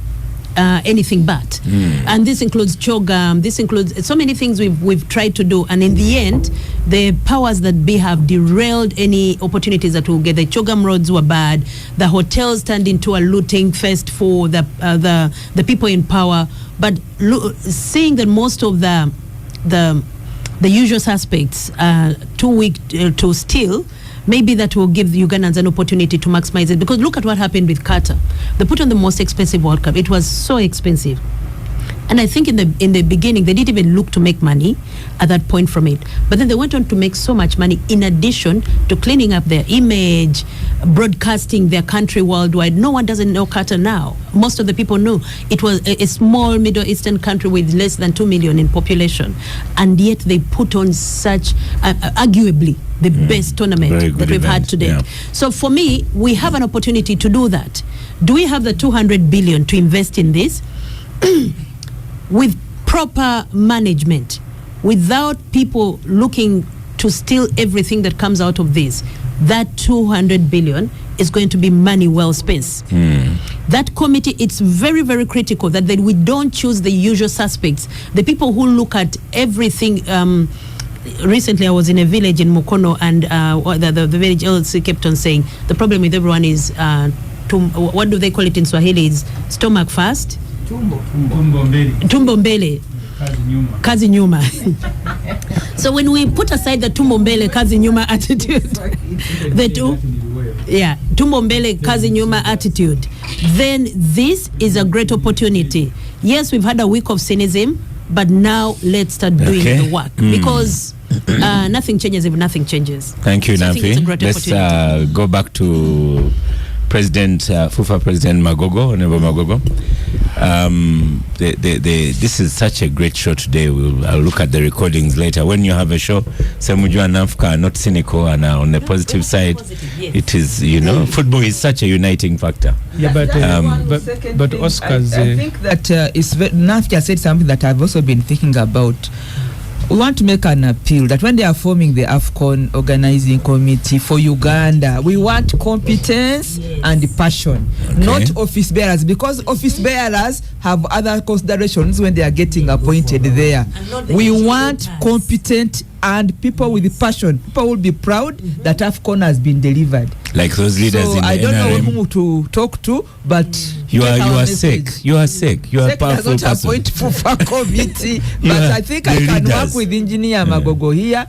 anything but. And this includes CHOGM, this includes so many things we've tried to do, and in the end the powers that be have derailed any opportunities that we'll get. The CHOGM roads were bad, the hotels turned into a looting fest for the people in power. But seeing that most of the usual suspects are too weak to steal, maybe that will give the Ugandans an opportunity to maximize it. Because look at what happened with Qatar. They put on the most expensive World Cup. It was so expensive. And I think in the beginning, they didn't even look to make money at that point from it. But then they went on to make so much money in addition to cleaning up their image, broadcasting their country worldwide. No one doesn't know Qatar now. Most of the people knew. It was a small Middle Eastern country with less than 2 million in population. And yet they put on such, arguably, the best tournament that we've had today. Yeah. So for me, we have an opportunity to do that. Do we have the 200 billion to invest in this? With proper management, without people looking to steal everything that comes out of this, that 200 billion is going to be money well spent. That committee, it's very, very critical that we don't choose the usual suspects, the people who look at everything. Recently, I was in a village in Mukono, and the village LC kept on saying the problem with everyone is, what do they call it in Swahili? Is stomach first. Tumbo mbele. Kazi nyuma. So when we put aside the tumbo mbele, kazi nyuma attitude, tumbo mbele, kazi nyuma attitude, then this is a great opportunity. Yes, we've had a week of cynicism, but now let's start doing the work, because nothing changes if nothing changes. Thank you, Nafi. Let's go back to FUFA President Magogo, Honorable Magogo. This is such a great show today. I'll look at the recordings later. When you have a show, Semujju and Africa are not cynical and are on the positive side. Yes. It is, football is such a uniting factor. Yeah, but Oscar's... I think that Nafia said something that I've also been thinking about. We want to make an appeal that when they are forming the AFCON organizing committee for Uganda, we want competence and passion, not office bearers, because office bearers have other considerations when they are getting appointed there. We want competent and people with passion. People will be proud that AFCON has been delivered. Like those leaders in the NRM. I don't know whom to talk to, but you are sick. You are sick. You are a powerful person. Does not appoint FUFA committee, but I think I can work with Engineer Magogo here.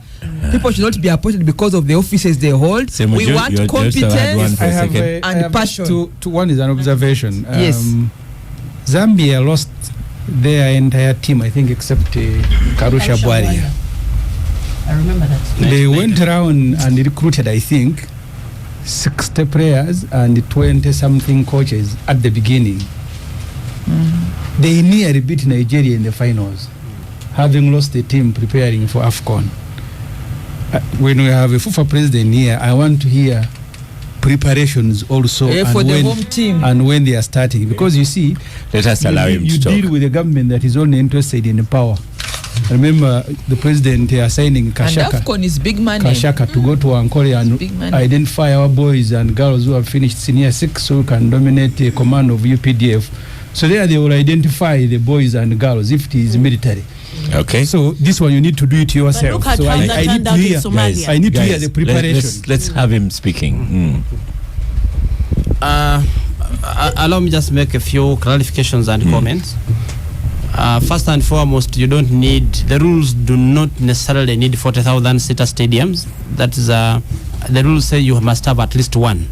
People should not be appointed because of the offices they hold. We want competence and passion. One is an observation. Yes. Zambia lost their entire team, I think, except Karusha Bwaria. I remember that. They went around and recruited, I think, 60 players and 20-something coaches at the beginning. They nearly beat Nigeria in the finals, having lost the team preparing for AFCON. When we have a FUFA president here, I want to hear preparations also for the home team and when they are starting, because you see, let us allow him to talk. You deal with a government that is only interested in the power. Remember the president assigning Kashaka, and AFCON is big money. Kashaka to go to Ankole and identify our boys and girls who have finished senior 6 so we can dominate the command of UPDF. So there they will identify the boys and girls if it is military. Okay. So this one you need to do it yourself. But look at So how that I need turned to out in hear. Somalia. I need to hear Guys, the preparation. let's have him speaking. Allow me just make a few clarifications and comments. First and foremost, you don't need, the rules do not necessarily need 40,000 seater stadiums. That is, the rules say you must have at least one.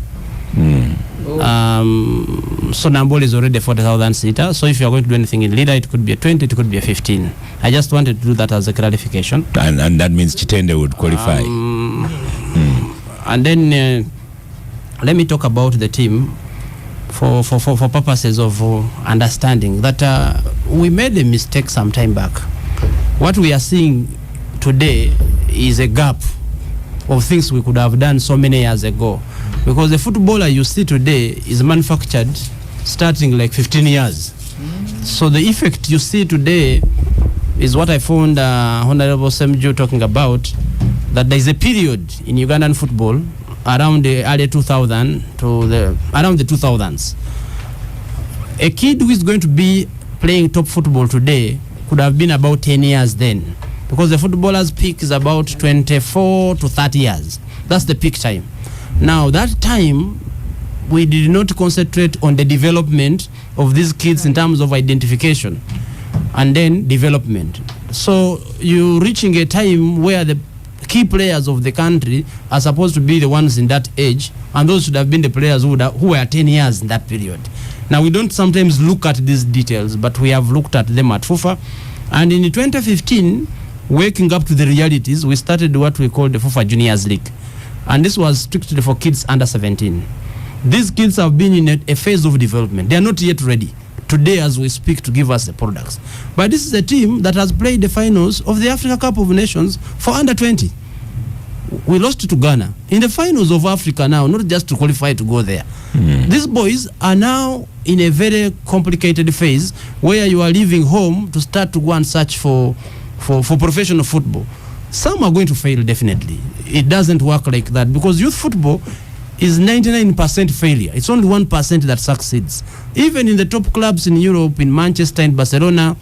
So Nambole is already 40,000 seater. So if you are going to do anything in Lida, it could be a 20, it could be a 15. I just wanted to do that as a clarification. And that means Chitende would qualify. And then let me talk about the team for purposes of understanding that we made a mistake some time back. What we are seeing today is a gap of things we could have done so many years ago. Because the footballer you see today is manufactured starting like 15 years. So the effect you see today is what I found Honorable Semujju talking about, that there is a period in Ugandan football around the early 2000 to around the 2000s. A kid who is going to be playing top football today could have been about 10 years then, because the footballer's peak is about 24 to 30 years. That's the peak time. Now that time we did not concentrate on the development of these kids in terms of identification and then development. So you're reaching a time where the key players of the country are supposed to be the ones in that age, and those should have been the players who were 10 years in that period. Now we don't sometimes look at these details, but we have looked at them at FUFA, and in 2015, waking up to the realities, we started what we call the FUFA Juniors League, and this was strictly for kids under 17. These kids have been in a phase of development. They are not yet ready today as we speak to give us the products. But this is a team that has played the finals of the Africa Cup of Nations for under 20. We lost to Ghana in the finals of Africa now, not just to qualify to go there. These boys are now in a very complicated phase where you are leaving home to start to go and search for professional football. Some are going to fail, definitely. It doesn't work like that, because youth football is 99% failure. It's only 1% that succeeds. Even in the top clubs in Europe, in Manchester and Barcelona,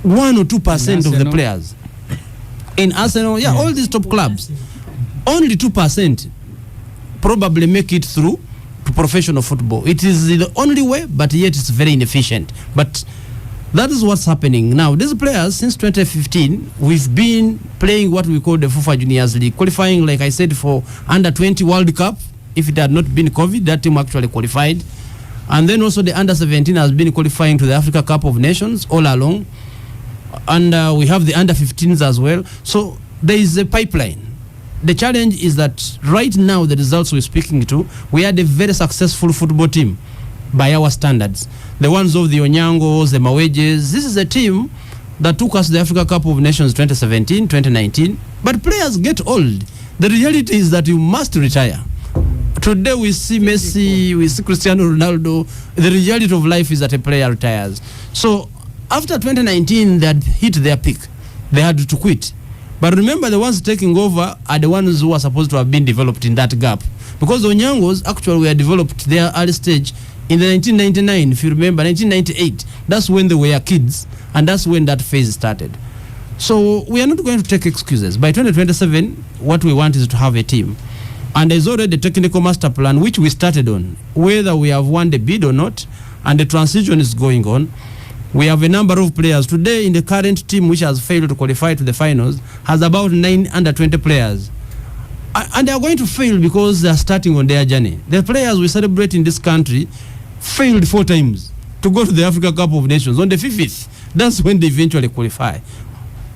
1 or 2% of the players. In Arsenal, all these top clubs, only 2% probably make it through to professional football. It is the only way, but yet it's very inefficient. But that is what's happening now. These players, since 2015, we've been playing what we call the FUFA Juniors League, qualifying, like I said, for under 20 World Cup. If it had not been COVID, that team actually qualified. And then also the under 17 has been qualifying to the Africa Cup of Nations all along. And we have the under 15s as well. So there is a pipeline. The challenge is that right now, the results we're speaking to, we had a very successful football team by our standards. The ones of the Onyangos, the Mawejes. This is a team that took us to the Africa Cup of Nations 2017, 2019. But players get old. The reality is that you must retire. Today we see Messi, we see Cristiano Ronaldo. The reality of life is that a player retires. So after 2019, they had hit their peak. They had to quit. But remember, the ones taking over are the ones who are supposed to have been developed in that gap. Because the Onyangos actually were developed their early stage in the 1999, if you remember, 1998. That's when they were kids, and that's when that phase started. So we are not going to take excuses. By 2027, what we want is to have a team. And there's already a technical master plan, which we started on, whether we have won the bid or not, and the transition is going on. We have a number of players. Today, in the current team, which has failed to qualify to the finals, has about 9 under 20 players. And they are going to fail because they are starting on their journey. The players we celebrate in this country failed 4 times to go to the Africa Cup of Nations. On the 5th, that's when they eventually qualify.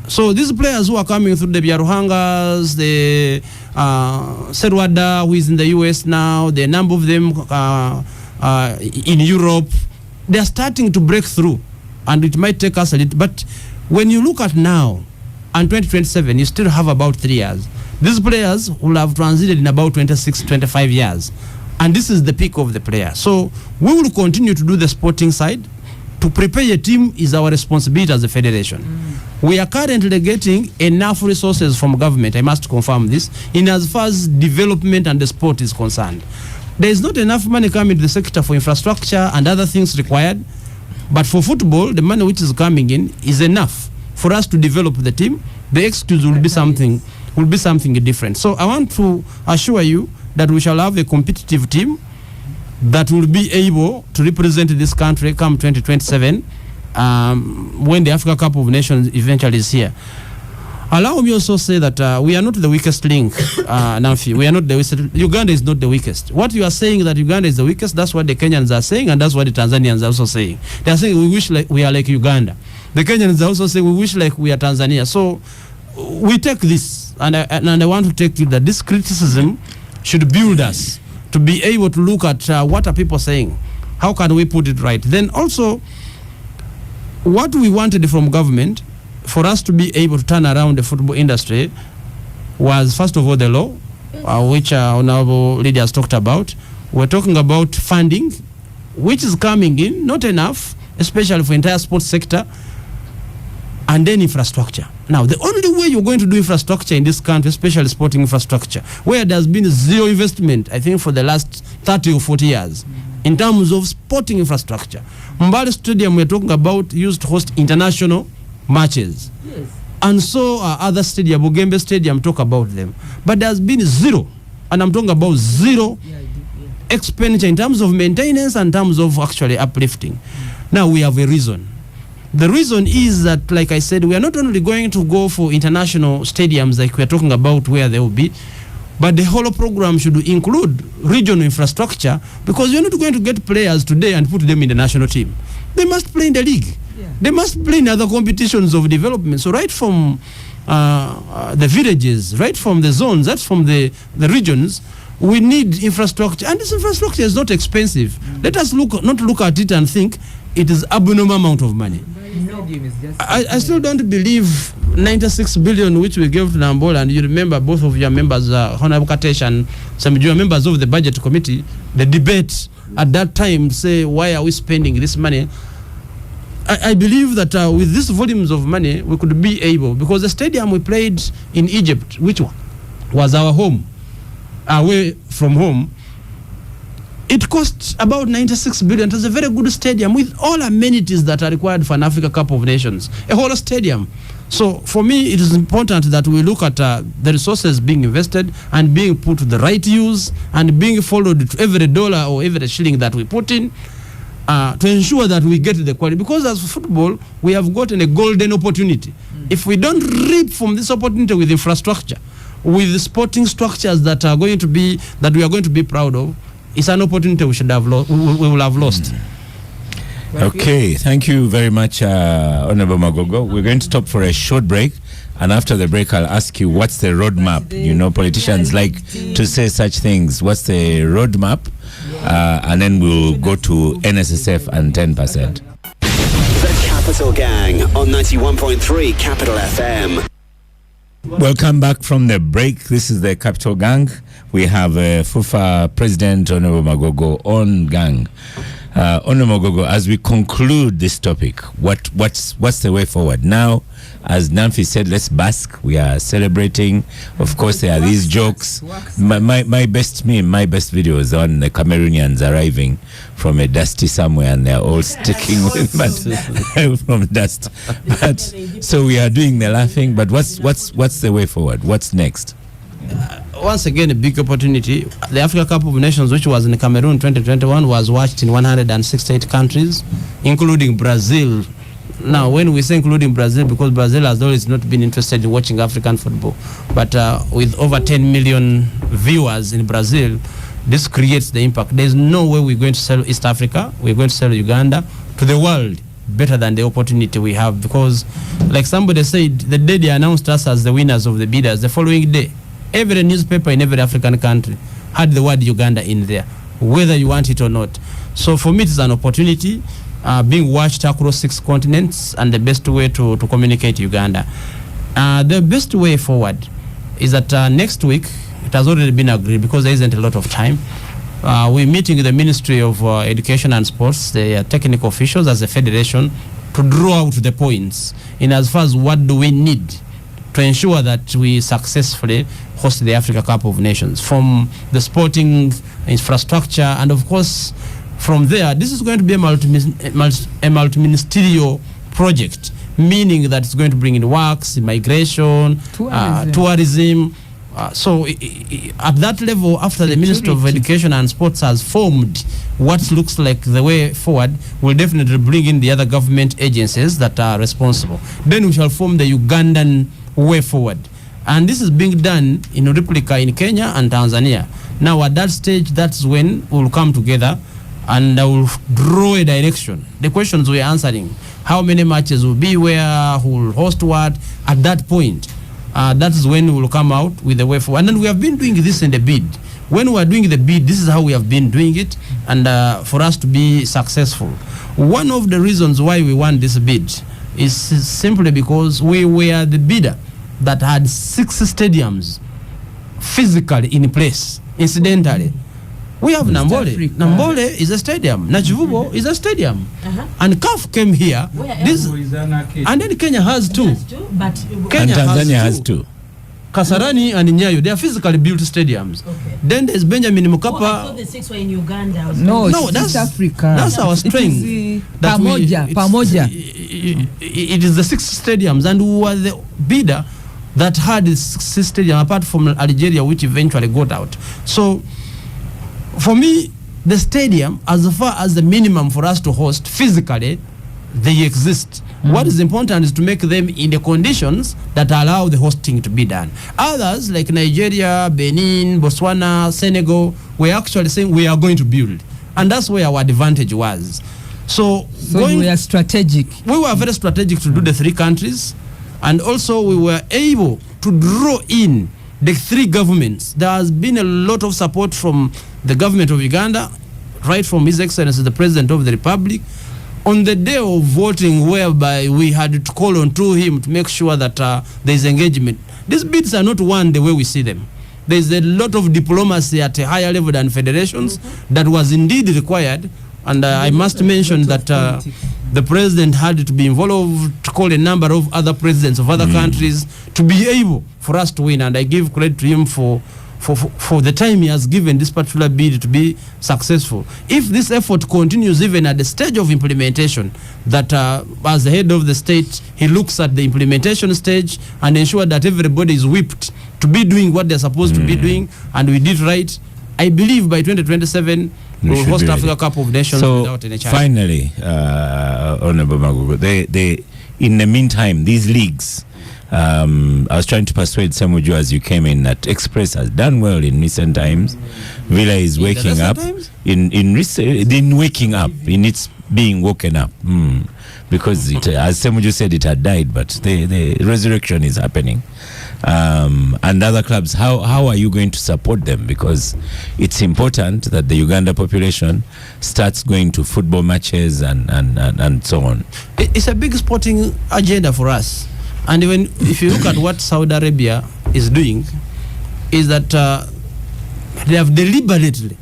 So these players who are coming through, the Biaruhangas, the Serwada, who is in the US now, the number of them in Europe, they are starting to break through. And it might take us a little, but when you look at now, and 2027, you still have about 3 years. These players will have transited in about 26, 25 years. And this is the peak of the player. So we will continue to do the sporting side. To prepare a team is our responsibility as a federation. We are currently getting enough resources from government, I must confirm this, in as far as development and the sport is concerned. There is not enough money coming to the sector for infrastructure and other things required, but for football, the money which is coming in is enough for us to develop the team, the excuse will be something different. So I want to assure you that we shall have a competitive team that will be able to represent this country come 2027 when the Africa Cup of Nations eventually is here. Allow me also say that we are not the weakest link, Namfi. We are not the weakest. Uganda is not the weakest. What you are saying that Uganda is the weakest, that's what the Kenyans are saying, and that's what the Tanzanians are also saying. They are saying we wish like we are like Uganda. The Kenyans are also saying we wish like we are Tanzania. So we take this, and I want to take it that this criticism should build us to be able to look at what are people saying. How can we put it right? Then also, what we wanted from government for us to be able to turn around the football industry was, first of all, the law, which honorable leaders talked about. We're talking about funding, which is coming in, not enough, especially for entire sports sector, and then infrastructure. Now, the only way you're going to do infrastructure in this country, especially sporting infrastructure, where there's been zero investment, I think, for the last 30 or 40 years, in terms of sporting infrastructure. Mbale Stadium, we're talking about, used to host international matches. Yes. And so other stadium, Bugembe Stadium, talk about them. But there's been zero, and I'm talking about zero expenditure in terms of maintenance and in terms of actually uplifting. Now we have a reason. The reason is that, like I said, we are not only going to go for international stadiums like we are talking about where they will be, but the whole program should include regional infrastructure, because you're not going to get players today and put them in the national team. They must play in the league. They must play in other competitions of development. So right from the villages, right from the zones, right from the regions, we need infrastructure. And this infrastructure is not expensive. Let us not look at it and think it is abnormal amount of money. I still don't believe 96 billion which we gave to Nambola, and you remember both of your members, Honorable Katesh and Semujju, members of the budget committee, the debate at that time say, why are we spending this money? I believe that with these volumes of money, we could be able, because the stadium we played in Egypt, which was our home, away from home, it cost about 96 billion. It was a very good stadium with all amenities that are required for an Africa Cup of Nations, a whole stadium. So for me, it is important that we look at the resources being invested and being put to the right use and being followed to every dollar or every shilling that we put in, to ensure that we get the quality. Because as football, we have gotten a golden opportunity. If we don't reap from this opportunity with infrastructure, with the sporting structures that are going to be, that we are going to be proud of, it's an opportunity we should have we will have lost. Okay, thank you very much, Honorable Magogo. We're going to stop for a short break, and after the break, I'll ask you what's the roadmap. You know, politicians like to say such things. What's the roadmap? And then we'll go to NSSF and 10%. The Capital Gang on 91.3 Capital FM. Welcome back from the break. This is the Capital Gang. We have FUFA President Honorable Magogo on gang. Honorable Magogo, as we conclude this topic, what's the way forward now? As Namfi said, let's bask. We are celebrating. Of course, there are these jokes. My best video is on the Cameroonians arriving from a dusty somewhere, and they're all sticking with mud from dust. But so we are doing the laughing. But what's the way forward? What's next? Once again, a big opportunity. The Africa Cup of Nations, which was in Cameroon 2021, was watched in 168 countries, including Brazil. Now, when we say including Brazil, because Brazil has always not been interested in watching African football, but with over 10 million viewers in Brazil, this creates the impact. There's no way we're going to sell East Africa, we're going to sell Uganda to the world better than the opportunity we have, because like somebody said, the day they announced us as the winners of the bidders, the following day, every newspaper in every African country had the word Uganda in there, whether you want it or not. So for me, it's an opportunity being watched across 6 continents, and the best way to communicate Uganda. The best way forward is that next week, it has already been agreed, because there isn't a lot of time. We're meeting the Ministry of Education and Sports, the technical officials as a federation, to draw out the points in as far as what do we need to ensure that we successfully host the Africa Cup of Nations, from the sporting infrastructure, and of course from there, this is going to be a multi-ministerial project, meaning that it's going to bring in works, migration, tourism. So at that level, after the Ministry of Education and Sports has formed what looks like the way forward, we'll definitely bring in the other government agencies that are responsible. Then we shall form the Ugandan way forward. And this is being done in replica in Kenya and Tanzania. Now at that stage, that's when we'll come together and we'll draw a direction. The questions we're answering, how many matches will be where, who will host what, at that point. That is when we will come out with the way forward. And then we have been doing this in the bid. When we are doing the bid, this is how we have been doing it, and for us to be successful. One of the reasons why we won this bid is simply because we were the bidder that had 6 stadiums physically in place. Incidentally, we have Nambole. Nambole is a stadium. Nachivubo is a stadium. And CAF came here. And then Kenya has 2. But Kenya and Tanzania has 2. Kasarani and Nyayo, they are physically built stadiums. Okay. Then there's Benjamin Mkapa. I thought the 6 were in Uganda. No, that's Africa. That's our strength. Pamoja. It is the 6 stadiums, and we were the bidder that had 6 stadiums, apart from Algeria, which eventually got out. So, for me, the stadium, as far as the minimum for us to host physically, they exist. What is important is to make them in the conditions that allow the hosting to be done. Others, like Nigeria, Benin, Botswana, Senegal, we're actually saying we are going to build. And that's where our advantage was. So we are strategic. We were very strategic to do the 3 countries. And also we were able to draw in the 3 governments. There has been a lot of support from the government of Uganda, right from His Excellency the President of the Republic, on the day of voting, whereby we had to call on to him to make sure that there is engagement. These bids are not won the way we see them. There is a lot of diplomacy at a higher level than federations that was indeed required. And I must mention that the president had to be involved to call a number of other presidents of other countries to be able for us to win. And I give credit to him for the time he has given this particular bid to be successful. If this effort continues even at the stage of implementation, that as the head of the state, he looks at the implementation stage and ensure that everybody is whipped to be doing what they're supposed to be doing, and we did right, I believe by 2027, we'll host Africa Cup of Nations without any challenge. Finally, Honorable Magogo, in the meantime, these leagues, I was trying to persuade Semujju as you came in that Express has done well in recent times. Villa is waking up in waking up, in its being woken up, because it, as Semujju said, it had died, but the resurrection is happening. And other clubs, how are you going to support them? Because it's important that the Uganda population starts going to football matches and so on. It's a big sporting agenda for us. And even if you look at what Saudi Arabia is doing, is that they have deliberately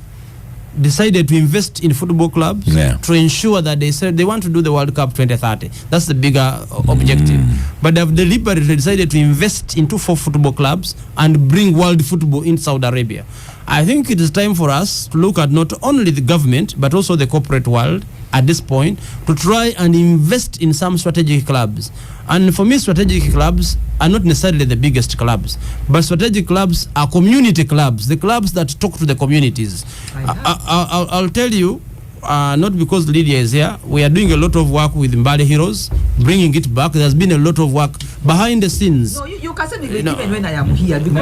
decided to invest in football clubs to ensure that they said they want to do the World Cup 2030. That's the bigger objective. But they have deliberately decided to invest into 4 football clubs and bring world football in Saudi Arabia. I think it is time for us to look at not only the government, but also the corporate world at this point to try and invest in some strategic clubs. And for me, strategic clubs are not necessarily the biggest clubs, but strategic clubs are community clubs, the clubs that talk to the communities. I'll tell you, not because Lydia is here, we are doing a lot of work with Mbale Heroes, bringing it back. There's been a lot of work behind the scenes. No, you can say even when I am here, because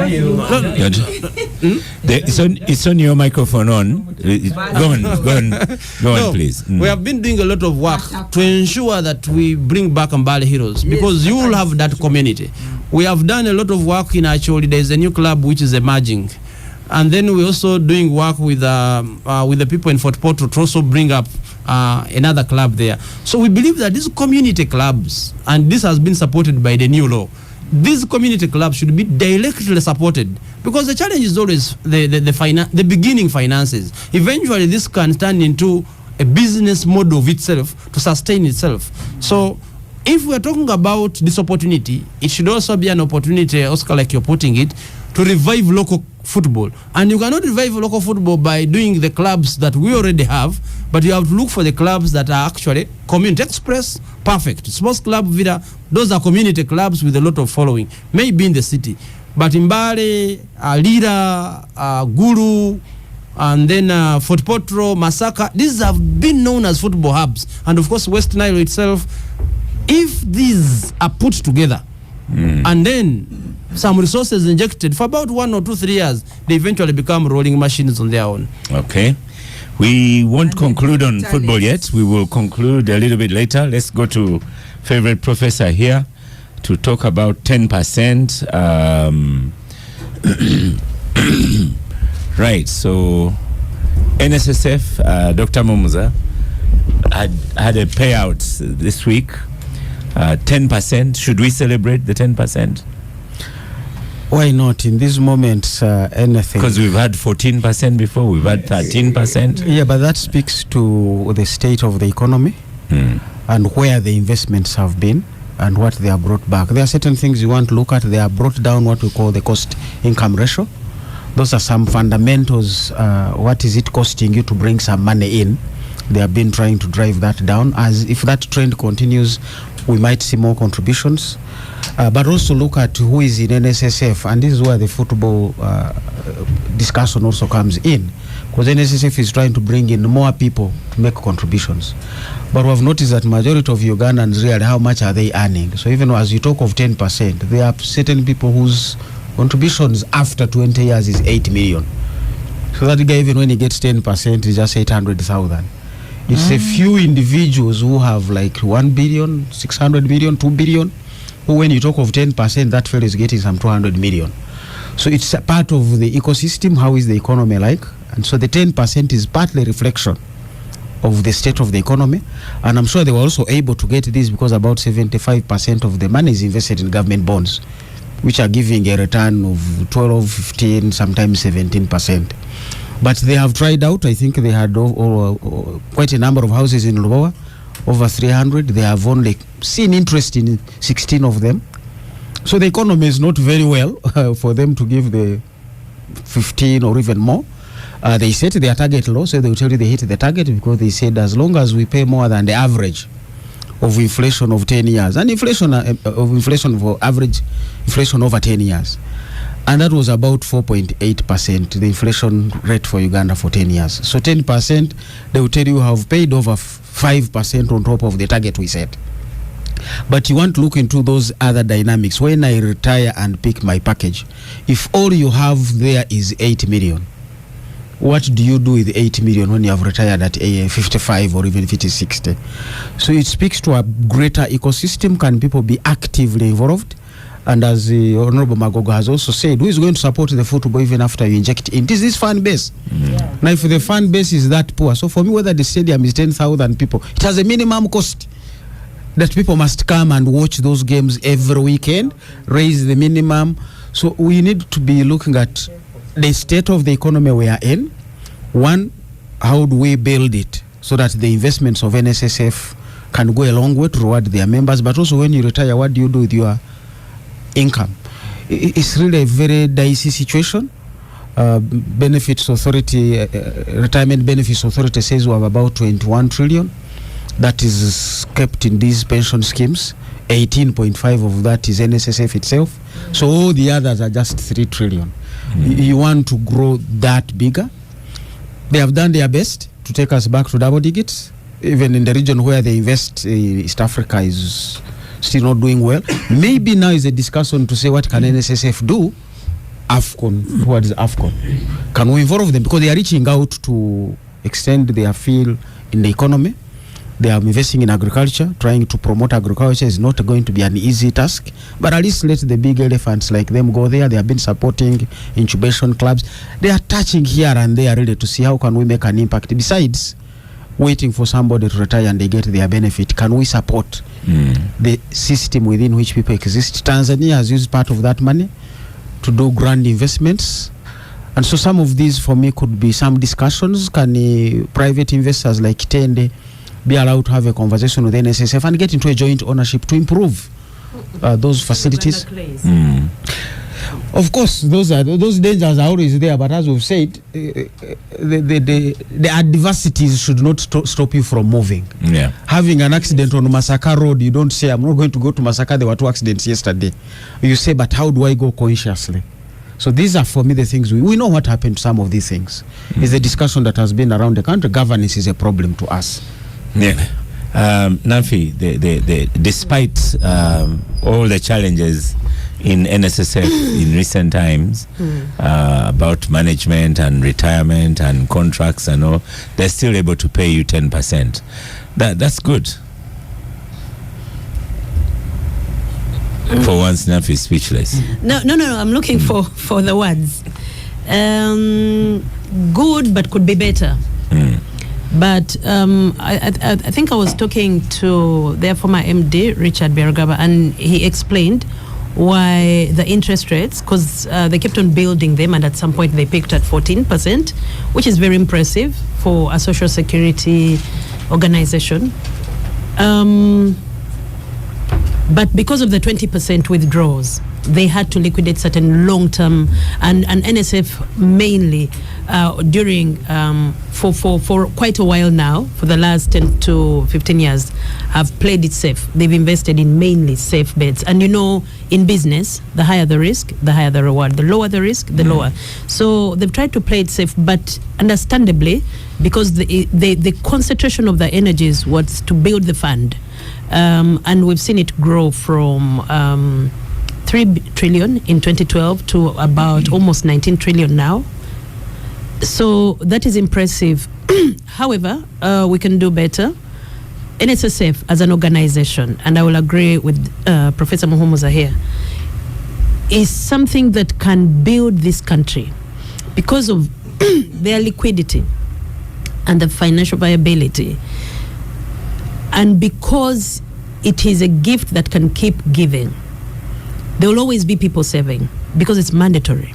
it's on your microphone on. Go on, please. We have been doing a lot of work to ensure that we bring back Mbale Heroes, because you will have that community. We have done a lot of work in Acholi. There's a new club which is emerging. And then we're also doing work with the people in Fort Portal to also bring up another club there. So we believe that these community clubs, and this has been supported by the new law, these community clubs should be directly supported, because the challenge is always the beginning finances. Eventually, this can turn into a business model of itself to sustain itself. So if we're talking about this opportunity, it should also be an opportunity, Oscar, like you're putting it, to revive local football. And you cannot revive local football by doing the clubs that we already have, but you have to look for the clubs that are actually Community Express, perfect. Sports Club Villa, those are community clubs with a lot of following, maybe in the city. But Mbale, Lira, Gulu, and then Fort Potro, Masaka, these have been known as football hubs. And of course, West Nile itself, if these are put together, and then some resources injected for about 1 or 2, 3 years, they eventually become rolling machines on their own. Okay. We won't conclude on football yet. We will conclude a little bit later. Let's go to favorite professor here to talk about 10%. Right. So NSSF, Dr. Mumuza, had a payout this week. 10%. Should we celebrate the 10%? Why not? In these moments, anything. Because we've had 14% before, we've had 13%. Yeah, but that speaks to the state of the economy and where the investments have been and what they are brought back. There are certain things you want to look at. They are brought down what we call the cost-income ratio. Those are some fundamentals. What is it costing you to bring some money in? They have been trying to drive that down. As if that trend continues, we might see more contributions. But also look at who is in NSSF, and this is where the football discussion also comes in, because NSSF is trying to bring in more people to make contributions. But we have noticed that majority of Ugandans really, how much are they earning? So even as you talk of 10%, there are certain people whose contributions after 20 years is 8 million. So that guy, even when he gets 10%, is just 800,000. It's a few individuals who have like 1 billion, 600 million, 2 billion, who when you talk of 10%, that fellow is getting some 200 million. So it's a part of the ecosystem. How is the economy like? And so the 10% is partly reflection of the state of the economy. And I'm sure they were also able to get this because about 75% of the money is invested in government bonds, which are giving a return of 12, 15, sometimes 17%. But they have tried out. I think they had quite a number of houses in Lubowa, over 300. They have only seen interest in 16 of them. So the economy is not very well for them to give the 15 or even more. They set their target low, so they will tell you they hit the target because they said as long as we pay more than the average of inflation of 10 years, and inflation for average inflation over 10 years. And that was about 4.8%, the inflation rate for Uganda for 10 years. So 10%, they will tell you have paid over 5% on top of the target we set. But you want to look into those other dynamics. When I retire and pick my package, if all you have there is 8 million, what do you do with 8 million when you have retired at 55 or even 60? So it speaks to a greater ecosystem. Can people be actively involved? And as the Honorable Magogo has also said, who is going to support the football even after you inject in? This is fan base. Now, if the fan base is that poor, so for me, whether the stadium is 10,000 people, it has a minimum cost that people must come and watch those games every weekend, raise the minimum. So we need to be looking at the state of the economy we are in. One, how do we build it so that the investments of NSSF can go a long way to reward their members, but also when you retire, what do you do with your income? It's really a very dicey situation. Benefits Authority, Retirement Benefits Authority says we have about 21 trillion that is kept in these pension schemes. 18.5 of that is NSSF itself. So all the others are just 3 trillion. You want to grow that bigger? They have done their best to take us back to double digits. Even in the region where they invest, East Africa is still not doing well. Maybe now is a discussion to say what can NSSF do AFCON, towards AFCON. Can we involve them? Because they are reaching out to extend their field in the economy. They are investing in agriculture. Trying to promote agriculture is not going to be an easy task, but at least let the big elephants like them go there. They have been supporting incubation clubs. They are touching here and there really to see how can we make an impact. Besides waiting for somebody to retire and they get their benefit, can we support the system within which people exist? Tanzania has used part of that money to do grand investments. And so some of these for me could be some discussions. Can private investors like Tende be allowed to have a conversation with NSSF and get into a joint ownership to improve those facilities? Of course, those dangers are always there. But as we've said, the adversities should not stop you from moving. Yeah. Having an accident on Masaka Road, you don't say, I'm not going to go to Masaka. There were 2 accidents yesterday. You say, but how do I go consciously? So these are, for me, the things we know what happened to some of these things. It's a discussion that has been around the country. Governance is a problem to us. Yeah. Nafi, despite all the challenges in NSSF in recent times about management and retirement and contracts and all, they're still able to pay you 10%. That's good. For once, Nafi is speechless. No. I'm looking for the words. Good, but could be better. But I think I was talking to their former MD, Richard Bergaba, and he explained why the interest rates, because they kept on building them, and at some point they peaked at 14%, which is very impressive for a social security organization. But because of the 20% withdrawals, they had to liquidate certain long-term, and NSF mainly during for quite a while now, for the last 10 to 15 years, have played it safe. They've invested in mainly safe bets. And you know, in business, the higher the risk, the higher the reward. The lower the risk, the lower. So they've tried to play it safe, but understandably, because the concentration of the energies was to build the fund. And we've seen it grow from 3 trillion in 2012 to about almost 19 trillion now. So that is impressive. However, we can do better. NSSF as an organization, and I will agree with Professor Muhumuza here, is something that can build this country because of their liquidity and the financial viability. And because it is a gift that can keep giving, there will always be people saving because it's mandatory.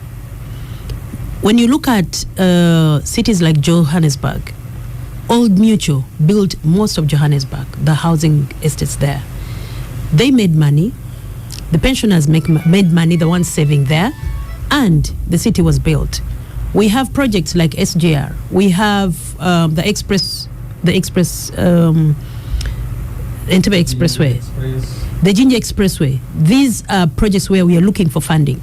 When you look at cities like Johannesburg, Old Mutual built most of Johannesburg, the housing estates there. They made money, the pensioners made money, the ones saving there, and the city was built. We have projects like SGR. We have the Entebbe Expressway, the Ginger Expressway. These are projects where we are looking for funding.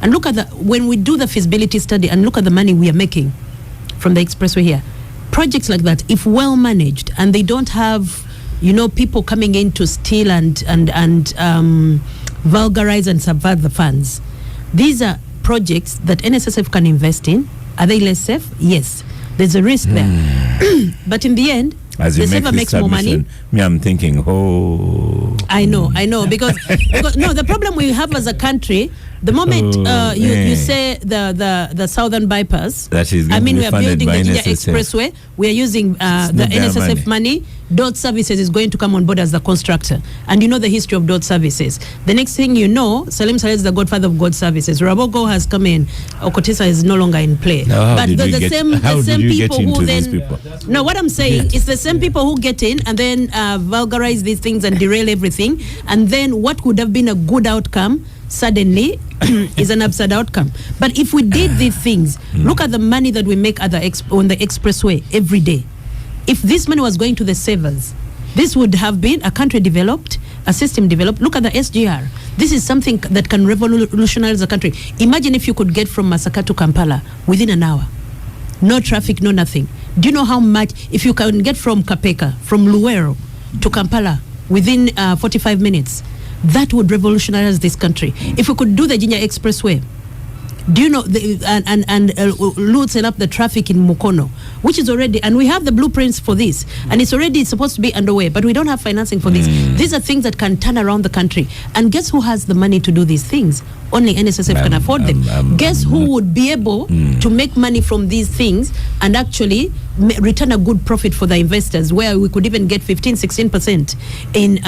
And look at when we do the feasibility study and look at the money we are making from the expressway here. Projects like that, if well managed, and they don't have, people coming in to steal and vulgarize and subvert the funds. These are projects that NSSF can invest in. Are they less safe? Yes. There's a risk there. But in the end, as you make makes more money. Me, I'm thinking, I know, because no, the problem we have as a country, the moment you say the southern bypass, that is, we are building the Ginger Expressway, we are using the NSSF money. Dot Services is going to come on board as the constructor, and you know the history of Dot Services. The next thing you know, Salim Saleh is the godfather of God Services. Rabogo has come in. Okotesa is no longer in play. Now, but the same people who then no, what I'm saying is the same people who get in and then vulgarize these things and derail everything, and then what could have been a good outcome suddenly is an absurd outcome. But if we did these things, look at the money that we make on the expressway every day. If this money was going to the savers, this would have been a country developed, a system developed. Look at the SGR. This is something that can revolutionize the country. Imagine if you could get from Masaka to Kampala within an hour. No traffic, no nothing. Do you know how much, if you can get from Kapeka, from Luwero to Kampala within 45 minutes, that would revolutionize this country. If we could do the Ginger Expressway, do you know, loosen up the traffic in Mukono, which is already, and we have the blueprints for this, and it's already supposed to be underway, but we don't have financing for this. These are things that can turn around the country. And guess who has the money to do these things? Only NSSF can afford them. Guess who would be able to make money from these things and actually return a good profit for the investors, where we could even get 15-16% in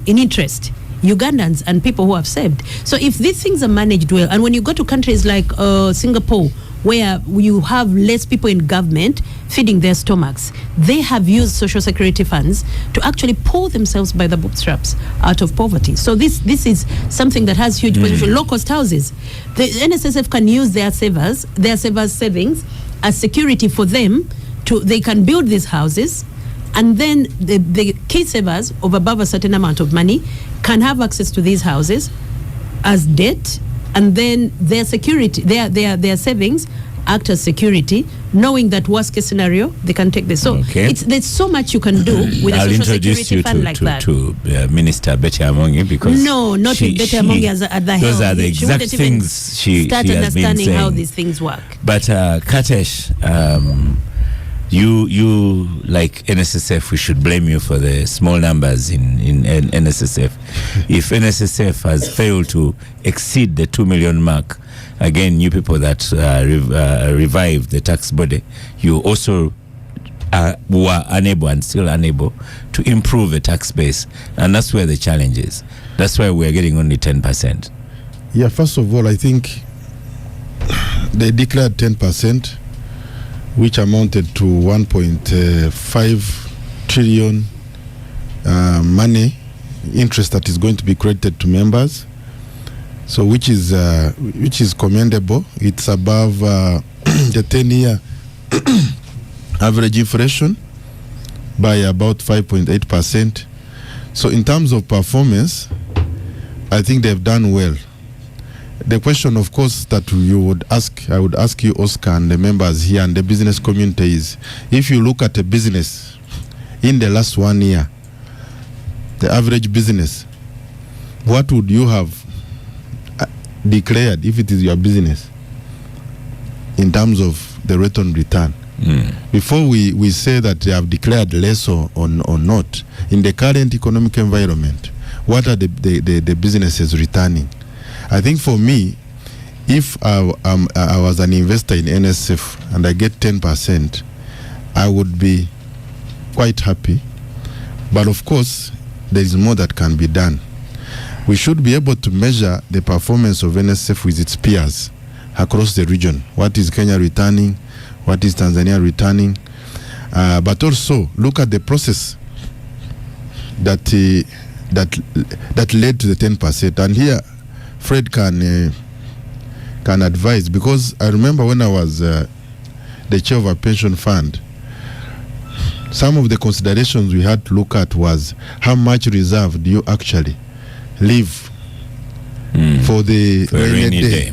interest? Ugandans and people who have saved. So if these things are managed well, and when you go to countries like Singapore, where you have less people in government feeding their stomachs. They have used social security funds to actually pull themselves by the bootstraps out of poverty. So this is something that has huge potential. Low-cost houses. The NSSF can use their savers savings as security for them. They can build these houses, and then the key savers of above a certain amount of money can have access to these houses as debt, and then their security, their savings act as security, knowing that worst case scenario they can take this. So there's so much you can do with a social security fund like that. I'll introduce you to Minister Betty Amongi, because not Betty Amongi at the helm. Those are the exact things she start has understanding been saying. how these things work. But Katesh, you like NSSF, we should blame you for the small numbers in NSSF. If NSSF has failed to exceed the 2 million mark, again, you people that revived the tax body, you also were unable and still unable to improve the tax base. And that's where the challenge is. That's why we're getting only 10%. Yeah, first of all, I think they declared 10%, which amounted to 1.5 trillion money, interest that is going to be credited to members. So which is commendable. It's above the 10-year average inflation by about 5.8%. So in terms of performance, I think they've done well. The question, of course, that I would ask you, Oscar, and the members here and the business community is, if you look at a business in the last 1 year, the average business, what would you have declared if it is your business in terms of the rate on return? Before we say that they have declared less or not, in the current economic environment, what are the businesses returning? I think for me, if I was an investor in NSF and I get 10%, I would be quite happy. But of course, there is more that can be done. We should be able to measure the performance of NSF with its peers across the region. What is Kenya returning? What is Tanzania returning? But also look at the process that led to the 10%. And here, Fred can advise, because I remember when I was the chair of a pension fund, some of the considerations we had to look at was how much reserve do you actually leave for the rainy day.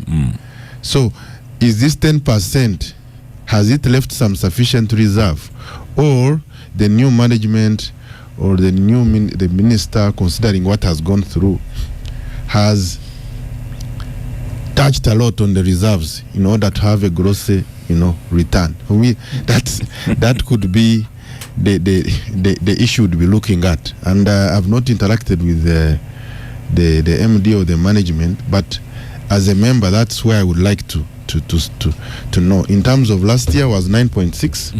So is this 10%, has it left some sufficient reserve, or the new management or the minister, considering what has gone through, has touched a lot on the reserves in order to have a gross, return? For me, that could be the issue to be looking at. And I've not interacted with the MD or the management, but as a member, that's where I would like to know. In terms of last year was 9.6.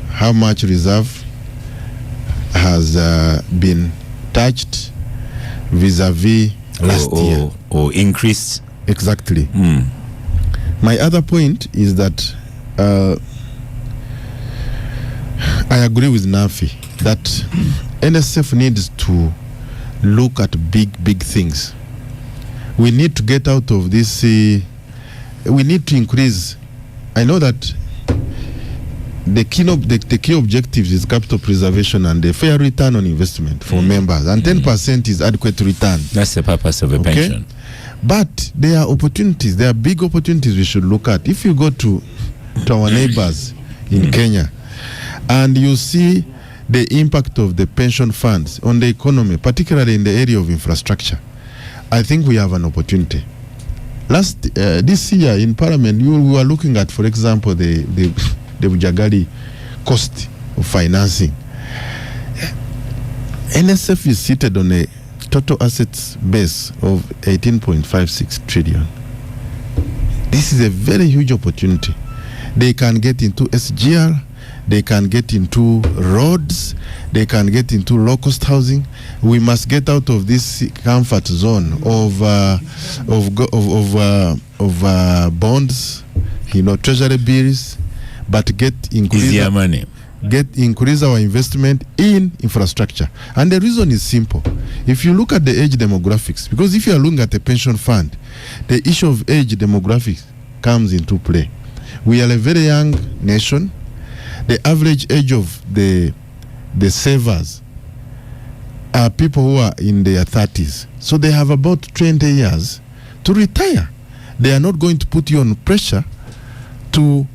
How much reserve has been touched vis-a-vis last year or increased? Exactly. My other point is that I agree with Nafi that NSF needs to look at big things. We need to get out of this. We need to increase. I know that the key objectives is capital preservation and a fair return on investment for members, and 10% is adequate return. That's the purpose of a pension. But there are opportunities. There are big opportunities we should look at. If you go to our neighbors in Kenya, and you see the impact of the pension funds on the economy, particularly in the area of infrastructure, I think we have an opportunity. This year in Parliament, we were looking at, for example, the Bujagali cost of financing. NSF is seated on a total assets base of 18.56 trillion. This is a very huge opportunity. They can get into SGR, they can get into roads, they can get into low-cost housing. We must get out of this comfort zone of bonds treasury bills, but increase our investment in infrastructure. And the reason is simple. If you look at the age demographics, because if you are looking at the pension fund, the issue of age demographics comes into play. We are a very young nation. The average age of the savers are people who are in their 30s. So they have about 20 years to retire. They are not going to put you on pressure to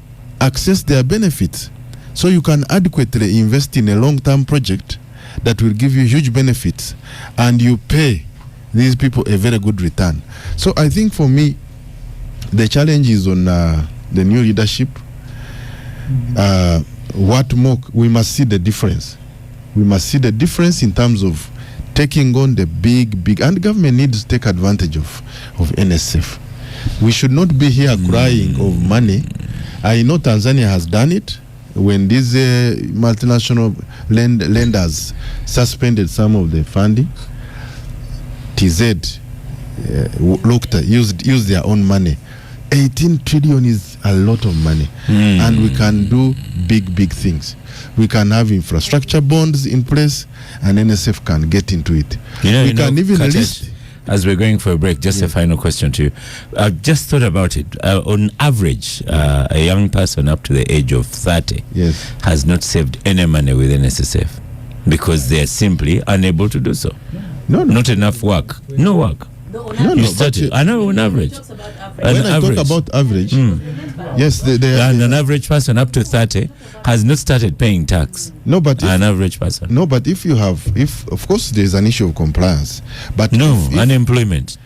access their benefits. So you can adequately invest in a long-term project that will give you huge benefits, and you pay these people a very good return. So I think for me, the challenge is on the new leadership. What more? We must see the difference. We must see the difference in terms of taking on the big, and the government needs to take advantage of NSF. We should not be here crying of money. I know Tanzania has done it when these multinational lenders suspended some of the funding. TZ used their own money. 18 trillion is a lot of money, and we can do big things. We can have infrastructure bonds in place, and NSF can get into it. We can even list. As we're going for a break, just a final question to you. I've just thought about it. On average, a young person up to the age of 30 has not saved any money with NSSF because they're simply unable to do so. Not enough work. No work. You started. I know on average. When I talk about average, yes, and an average person up to 30 has not started paying tax. No, but an average person. No, but if of course there is an issue of compliance, but unemployment.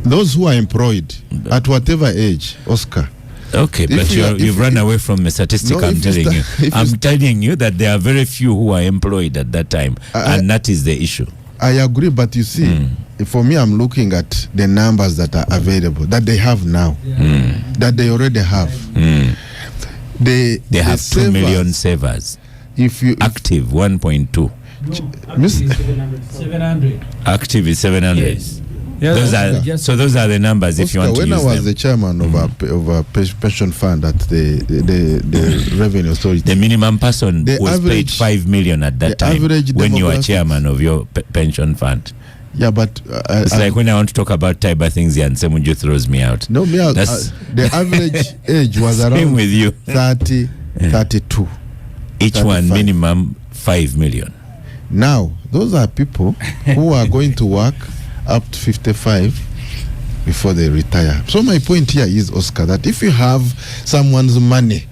Those who are employed at whatever age, Oscar. Okay, but you've run away from a statistic. I'm telling you. I'm telling you that there are very few who are employed at that time, and that is the issue. I agree, but you see, for me, I'm looking at the numbers that are available, that they have now, that they already have. They have 2 million savers. Active 1.2. 700. Active is 700. Yes. Those are the numbers. Oscar, if you want to use them. When I was the chairman of a pension fund at the revenue authority, the minimum person was paid 5 million at that time when you were chairman of your pension fund. Yeah, but it's like when I want to talk about Tiber things here and Semujju throws me out. No, the average age was around with you. 30, 32. Each 35. One minimum 5 million. Now, those are people who are going to work up to 55 before they retire. So my point here is, Oscar, that if you have someone's money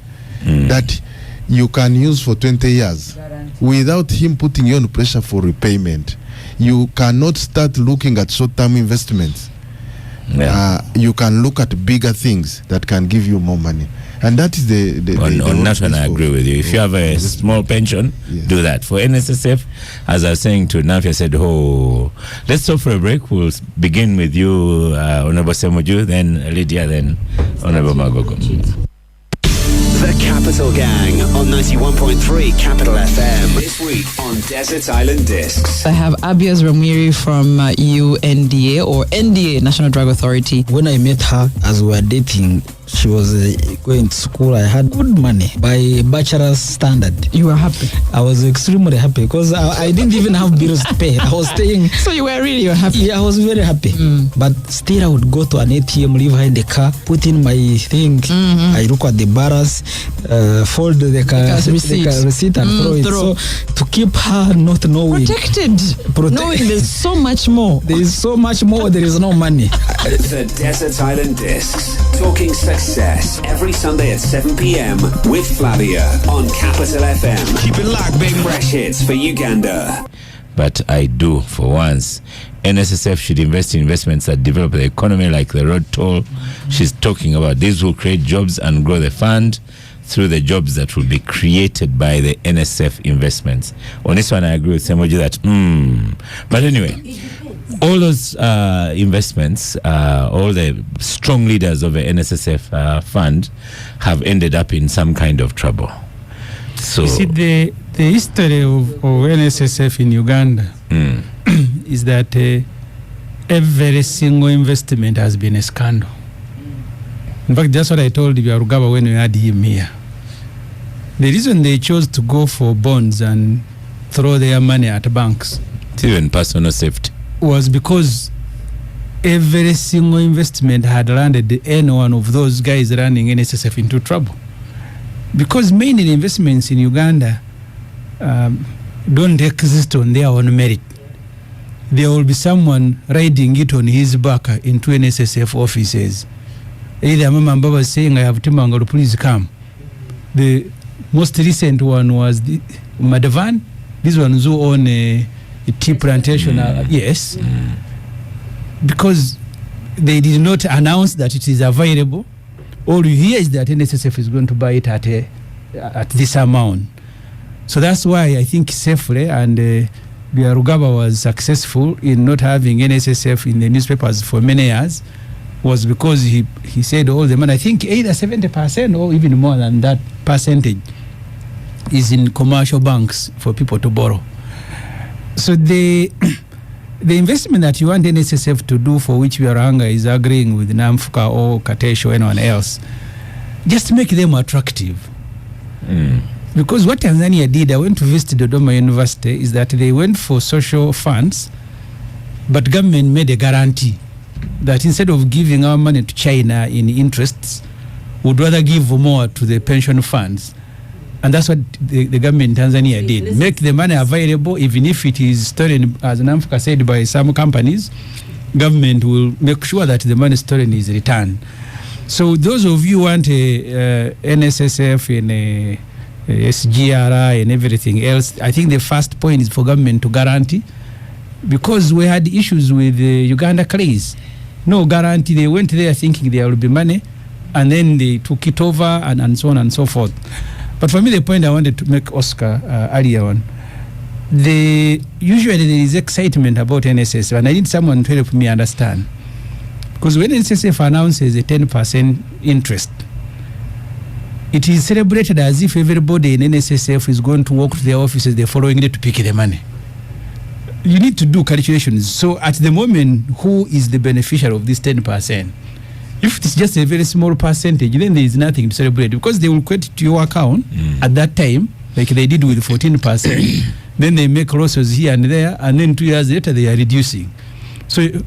that you can use for 20 years without him putting you on pressure for repayment, you cannot start looking at short-term investments. You can look at bigger things that can give you more money. And that is on that one I agree with you. If you have a small pension, do that. For NSSF, as I was saying to Nafia, said, let's stop for a break. We'll begin with you, Honorable Semujju, then Lydia, then Honorable Magogo. The Capital Gang on 91.3 Capital FM. This week on Desert Island Discs. I have Abias Ramiri from UNDA or NDA, National Drug Authority. When I met her as we were dating, she was going to school. I had good money by bachelor's standard. You were happy? I was extremely happy because I didn't even have bills to pay. I was staying. So you were happy? Yeah, I was very happy. But still I would go to an ATM, leave her in the car, put in my thing. I look at the barras, fold the receipt and throw it. So to keep her not knowing. Protected. Knowing there's so much more. There is so much more. There is no money. The Desert Island Discs. Talking success every Sunday at 7 p.m. with Flavia on Capital FM. Keep it locked, baby. Fresh hits for Uganda. But I do, for once. NSSF should invest in investments that develop the economy, like the road toll she's talking about. These will create jobs and grow the fund through the jobs that will be created by the NSF investments. On this one, I agree with Semujju that, But anyway, all those investments, all the strong leaders of the NSSF fund have ended up in some kind of trouble. So, you see, the history of NSSF in Uganda is that every single investment has been a scandal. In fact, that's what I told Byarugaba when we had him here. The reason they chose to go for bonds and throw their money at banks, even personal safety, was because every single investment had landed any one of those guys running NSSF into trouble. Because many investments in Uganda don't exist on their own merit. There will be someone riding it on his back into NSSF offices. Either Mama Mbaba was saying, I have Timangalo, please come. The most recent one was the Madavan. These ones who own a tea plantation. Yes. Because they did not announce that it is available. All you hear is that NSSF is going to buy it at this amount. So that's why I think safely and Byarugaba was successful in not having NSSF in the newspapers for many years, was because he said all the money, I think either 70% or even more than that percentage, is in commercial banks for people to borrow. So the investment that you want NSSF to do, for which Byaranga is agreeing with NAMFCA or Katesh or anyone else, just make them attractive. Because what Tanzania did, I went to visit Dodoma University, is that they went for social funds, but government made a guarantee that instead of giving our money to China in interests, would rather give more to the pension funds. And that's what the government in Tanzania did. Make the money available, even if it is stolen, as Namfuka said, by some companies, government will make sure that the money stolen is returned. So those of you who want a NSSF and a SGRI and everything else, I think the first point is for government to guarantee, because we had issues with Uganda Clays. No guarantee. They went there thinking there will be money, and then they took it over and so on and so forth. But for me, the point I wanted to make, Oscar, earlier on, usually there is excitement about NSSF, and I need someone to help me understand. Because when NSSF announces a 10% interest, it is celebrated as if everybody in NSSF is going to walk to their offices the following day to pick the money. You need to do calculations. So at the moment, who is the beneficiary of this 10%? If it's just a very small percentage, then there is nothing to celebrate, because they will credit to your account at that time, like they did with 14%. Then they make losses here and there, and then 2 years later they are reducing. So when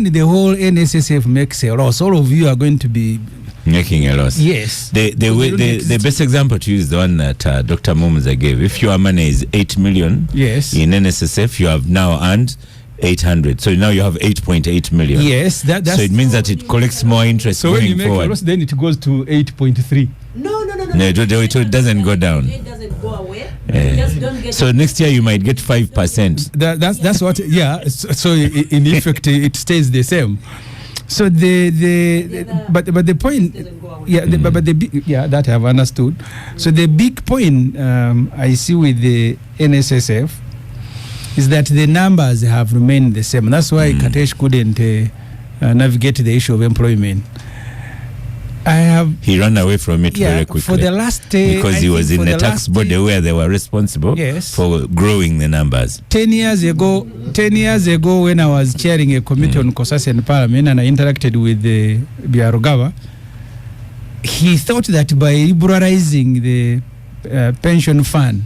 the whole NSSF makes a loss, all of you are going to be making a loss. Yes. The best example to use is the one that Dr. Mumza gave. If your money is 8 million in NSSF, you have now earned 800. So now you have 8.8 million. Yes. That's so it means that it collects more interest so going when you make forward. A loss, then it goes to 8.3. No, it doesn't go down. It doesn't go away. So next year you might get 5%. That's what. Yeah. So in effect, it stays the same. So but the point, that I have understood. So the big point I see with the NSSF is that the numbers have remained the same. That's why Katesh couldn't navigate the issue of employment. He ran away from it very quickly for the last because he was in the tax body where they were responsible for growing the numbers. 10 years ago, when I was chairing a committee on Kosasian Parliament and I interacted with Byarugaba, he thought that by liberalizing the pension fund,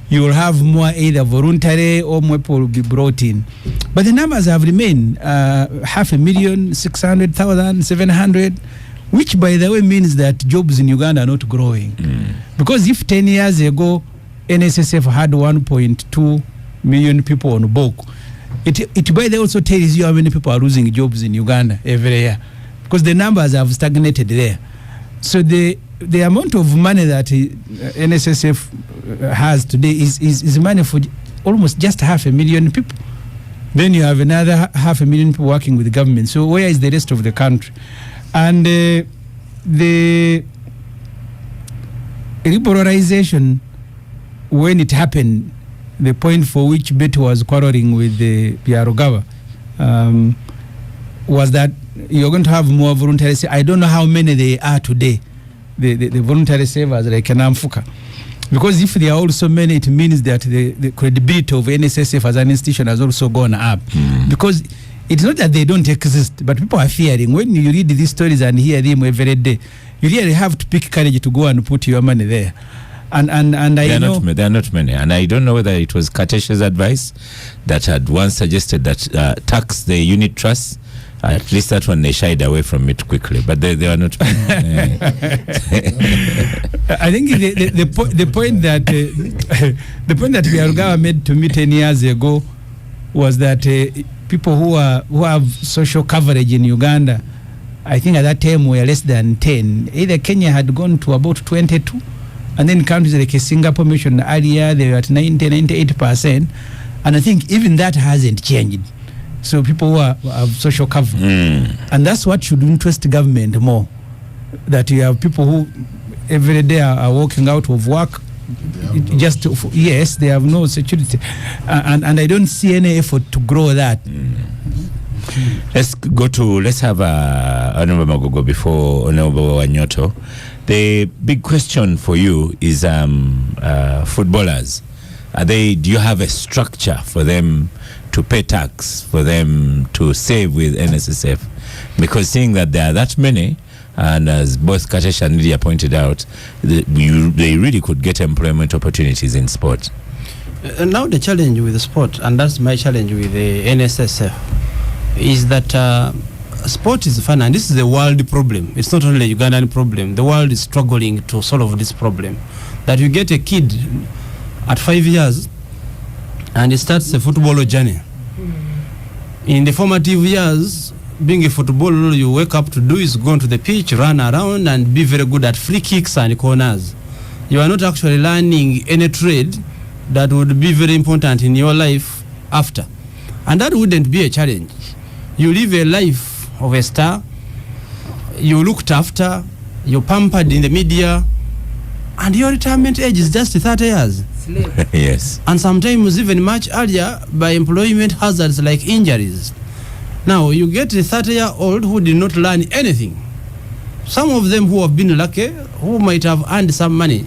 you will have more either voluntary or more people will be brought in. But the numbers have remained 500,000, 600,000, 700. Which, by the way, means that jobs in Uganda are not growing. Because if 10 years ago, NSSF had 1.2 million people on bulk, it by the way also tells you how many people are losing jobs in Uganda every year. Because the numbers have stagnated there. So the amount of money that NSSF has today is money for almost just 500,000 people. Then you have another 500,000 people working with the government. So where is the rest of the country? And the liberalization, when it happened, the point for which Betty was quarreling with the Byarugaba was that you're going to have more voluntary. I don't know how many they are today, the voluntary savers like Namfuka. Because if there are also many, it means that the credibility of NSSF as an institution has also gone up. Because It's not that they don't exist, but people are fearing. When you read these stories and hear them every day, you really have to pick courage to go and put your money there. And I know there are not many, and I don't know whether it was Katesh's advice that had once suggested that tax the unit trust. At least that one they shied away from it quickly, but they are not many. I think the point that the point that Biarugawa made to me 10 years ago was that people who have social coverage in Uganda, I think at that time were less than 10. Either Kenya had gone to about 22, and then countries like Singapore mentioned earlier, they were at 98%, and I think even that hasn't changed. So people who have social coverage, and that's what should interest the government more. That you have people who every day are walking out of work, yes, they have no security, and I don't see any effort to grow that. Let's have Honorable Magogo before Honorable Wanyoto. The big question for you is footballers. Do you have a structure for them to pay tax, for them to save with NSSF? Because seeing that there are that many, and as both Katesh and Lydia pointed out, they really could get employment opportunities in sport. Now the challenge with the sport, and that's my challenge with the NSSF, is that sport is fun, and this is a world problem. It's not only a Ugandan problem. The world is struggling to solve this problem. That you get a kid at 5 years and he starts a football journey. In the formative years, being a footballer, you wake up to do is go onto the pitch, run around, and be very good at free kicks and corners. You are not actually learning any trade that would be very important in your life after. And that wouldn't be a challenge. You live a life of a star, you looked after, you're pampered in the media, and your retirement age is just 30 years. Yes. And sometimes even much earlier by employment hazards like injuries. Now, you get a 30-year-old who did not learn anything. Some of them who have been lucky, who might have earned some money,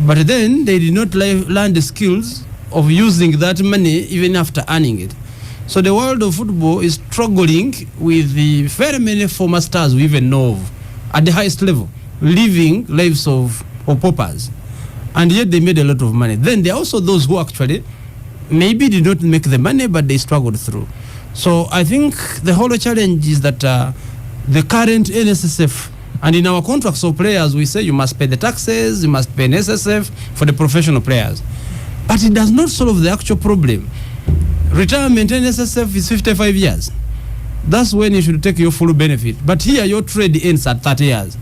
but then they did not learn the skills of using that money even after earning it. So the world of football is struggling with the very many former stars we even know of at the highest level, living lives of paupers. And yet they made a lot of money. Then there are also those who actually maybe did not make the money, but they struggled through. So I think the whole challenge is that the current NSSF, and in our contracts of players, we say you must pay the taxes, you must pay NSSF for the professional players. But it does not solve the actual problem. Retirement NSSF is 55 years. That's when you should take your full benefit. But here your trade ends at 30 years.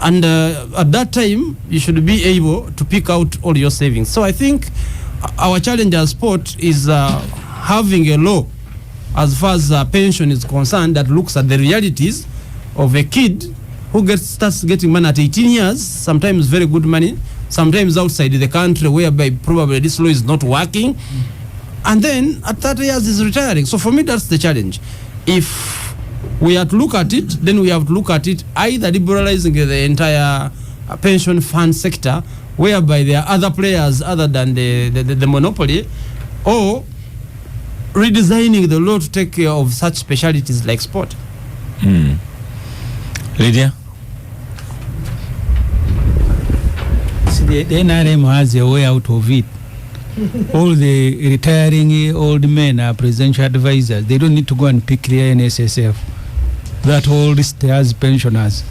And at that time, you should be able to pick out all your savings. So I think our challenge as sport is having a law as far as pension is concerned that looks at the realities of a kid who starts getting money at 18 years, sometimes very good money, sometimes outside the country whereby probably this law is not working. And then at 30 years is retiring. So for me, that's the challenge. If we have to look at it, then we have to look at it either liberalizing the entire pension fund sector, whereby there are other players other than the monopoly, or redesigning the law to take care of such specialities like sport. Lydia? See, the NRM has a way out of it. All the retiring old men are presidential advisors. They don't need to go and pick their NSSF. That whole list has pensioners.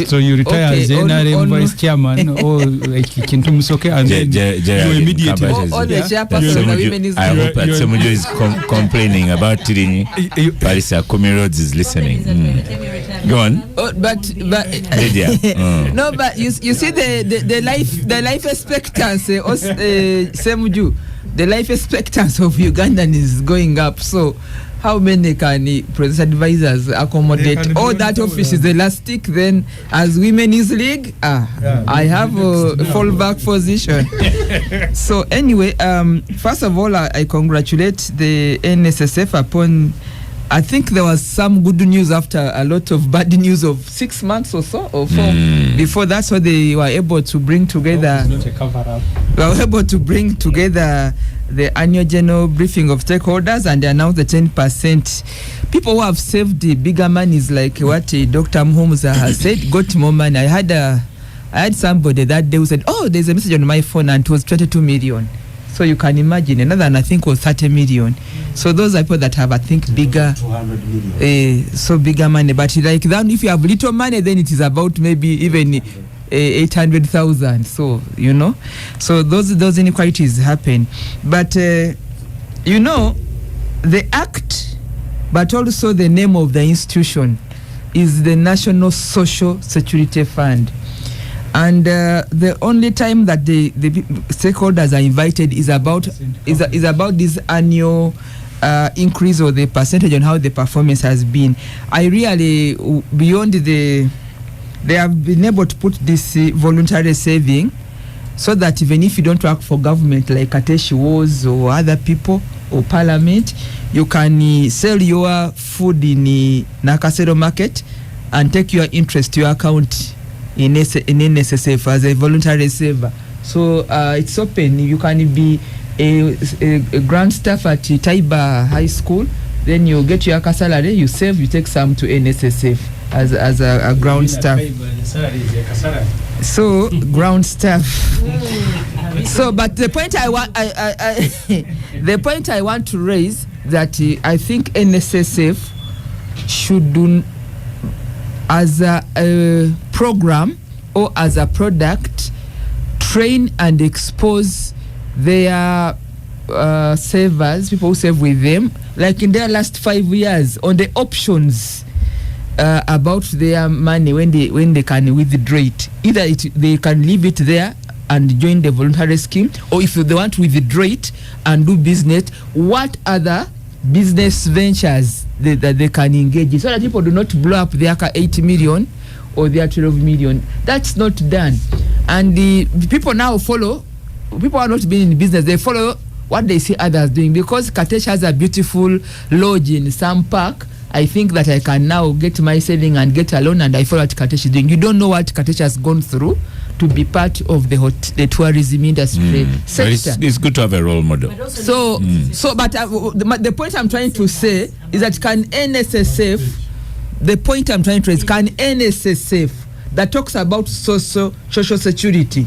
So you retire as NRM vice chairman or like Kintu Musoke, and then you immediately. I hope that Semujju is complaining about Tirinyi. Parisa Kumi Roads is listening. Go on. But Lydia. No, but you see the life expectancy of Semujju, the life expectancy of Ugandan is going up. So how many can president advisors accommodate? All that office is elastic. Then, as Women's League, I have a fallback position. So anyway, first of all, I congratulate the NSSF upon I think there was some good news after a lot of bad news of 6 months or so, or 4 before that, so they were able to bring together. It's not a cover-up. We were able to bring together the annual general briefing of stakeholders and they announced the 10%. People who have saved the bigger monies, like what Dr. Mhumuza has said, got more money. I had somebody that day who said, "Oh, there's a message on my phone," and it was 22 million. So you can imagine another one I think was 30 million. So those are people that have, I think, bigger, 200 million. so bigger money. But like that, if you have little money, then it is about maybe even 800,000. So you know, so those inequalities happen. But you know, the act, but also the name of the institution is the National Social Security Fund. And the only time that the stakeholders are invited is about this annual increase or the percentage on how the performance has been. I really, beyond they have been able to put this voluntary saving so that even if you don't work for government like Kateshi was or other people or parliament, you can sell your food in Nakasero market and take your interest to your account in NSSF as a voluntary saver. So it's open. You can be a ground staff at Taiba High School, then you get your salary, you save, you take some to NSSF as a ground staff. So ground staff. So, but the point I want to raise that I think NSSF should do as a program or as a product, train and expose their savers, people who save with them, like in their last 5 years, on the options about their money when they can withdraw it. Either they can leave it there and join the voluntary scheme, or if they want to withdraw it and do business, what other business ventures that they can engage in, so that people do not blow up their 8 million or their 12 million. That's not done. And the people now follow, people are not being in business, they follow what they see others doing. Because Katesh has a beautiful lodge in some park, I think that I can now get my saving and get a loan and I follow what Katesh is doing. You don't know what Katesh has gone through to be part of the tourism industry sector. It's good to have a role model. But the point I'm trying to say is that can NSSF that talks about social security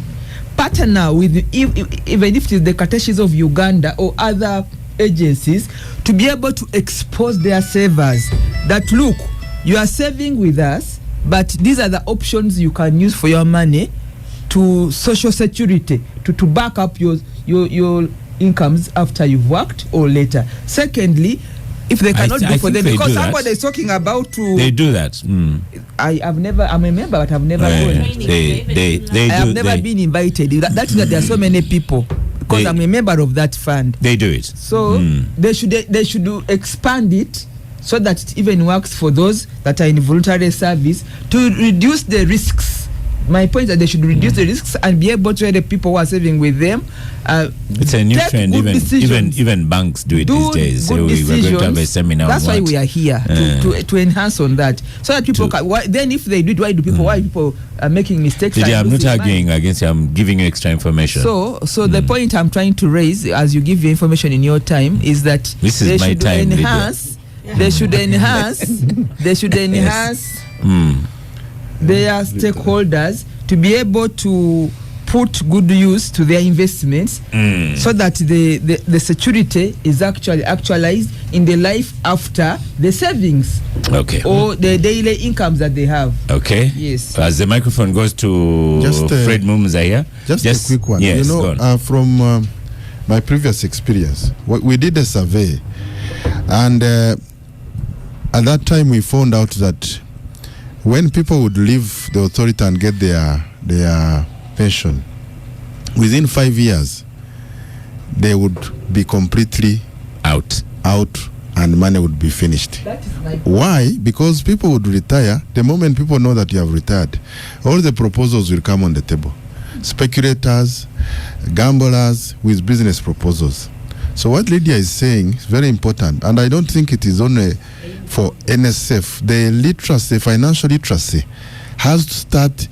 partner with even if it is the Kateshis of Uganda or other agencies to be able to expose their savers that look, you are saving with us, but these are the options you can use for your money to social security to back up your incomes after you've worked or later. Secondly, if they cannot do for them, because somebody is talking about to they do that. I'm a member, but I've never gone. I have never been invited. That's that there are so many people, because I'm a member of that fund. They do it. So they should expand it so that it even works for those that are in voluntary service to reduce the risks. My point is that they should reduce the risks and be able to help the people who are saving with them. It's a new trend. Even banks do it these days. So we're going to have a seminar. That's why we are here to enhance on that, so that people can. Then if they do it, why people are making mistakes? I'm not arguing against you. I'm giving you extra information. So the point I'm trying to raise, as you give your information in your time, is that this is my time. They should enhance their stakeholders to be able to put good use to their investments, so that the security is actually actualized in the life after the savings, or the daily incomes that they have. Okay. Yes. As the microphone goes to Fred Mumuza here, just a quick one. Yes, from my previous experience, we did a survey, and at that time we found out that when people would leave the authority and get their pension, within 5 years, they would be completely out, and money would be finished. Why? Because people would retire. The moment people know that you have retired, all the proposals will come on the table. Speculators, gamblers with business proposals. So what Lydia is saying is very important, and I don't think it is only for NSF, the literacy, financial literacy, has to start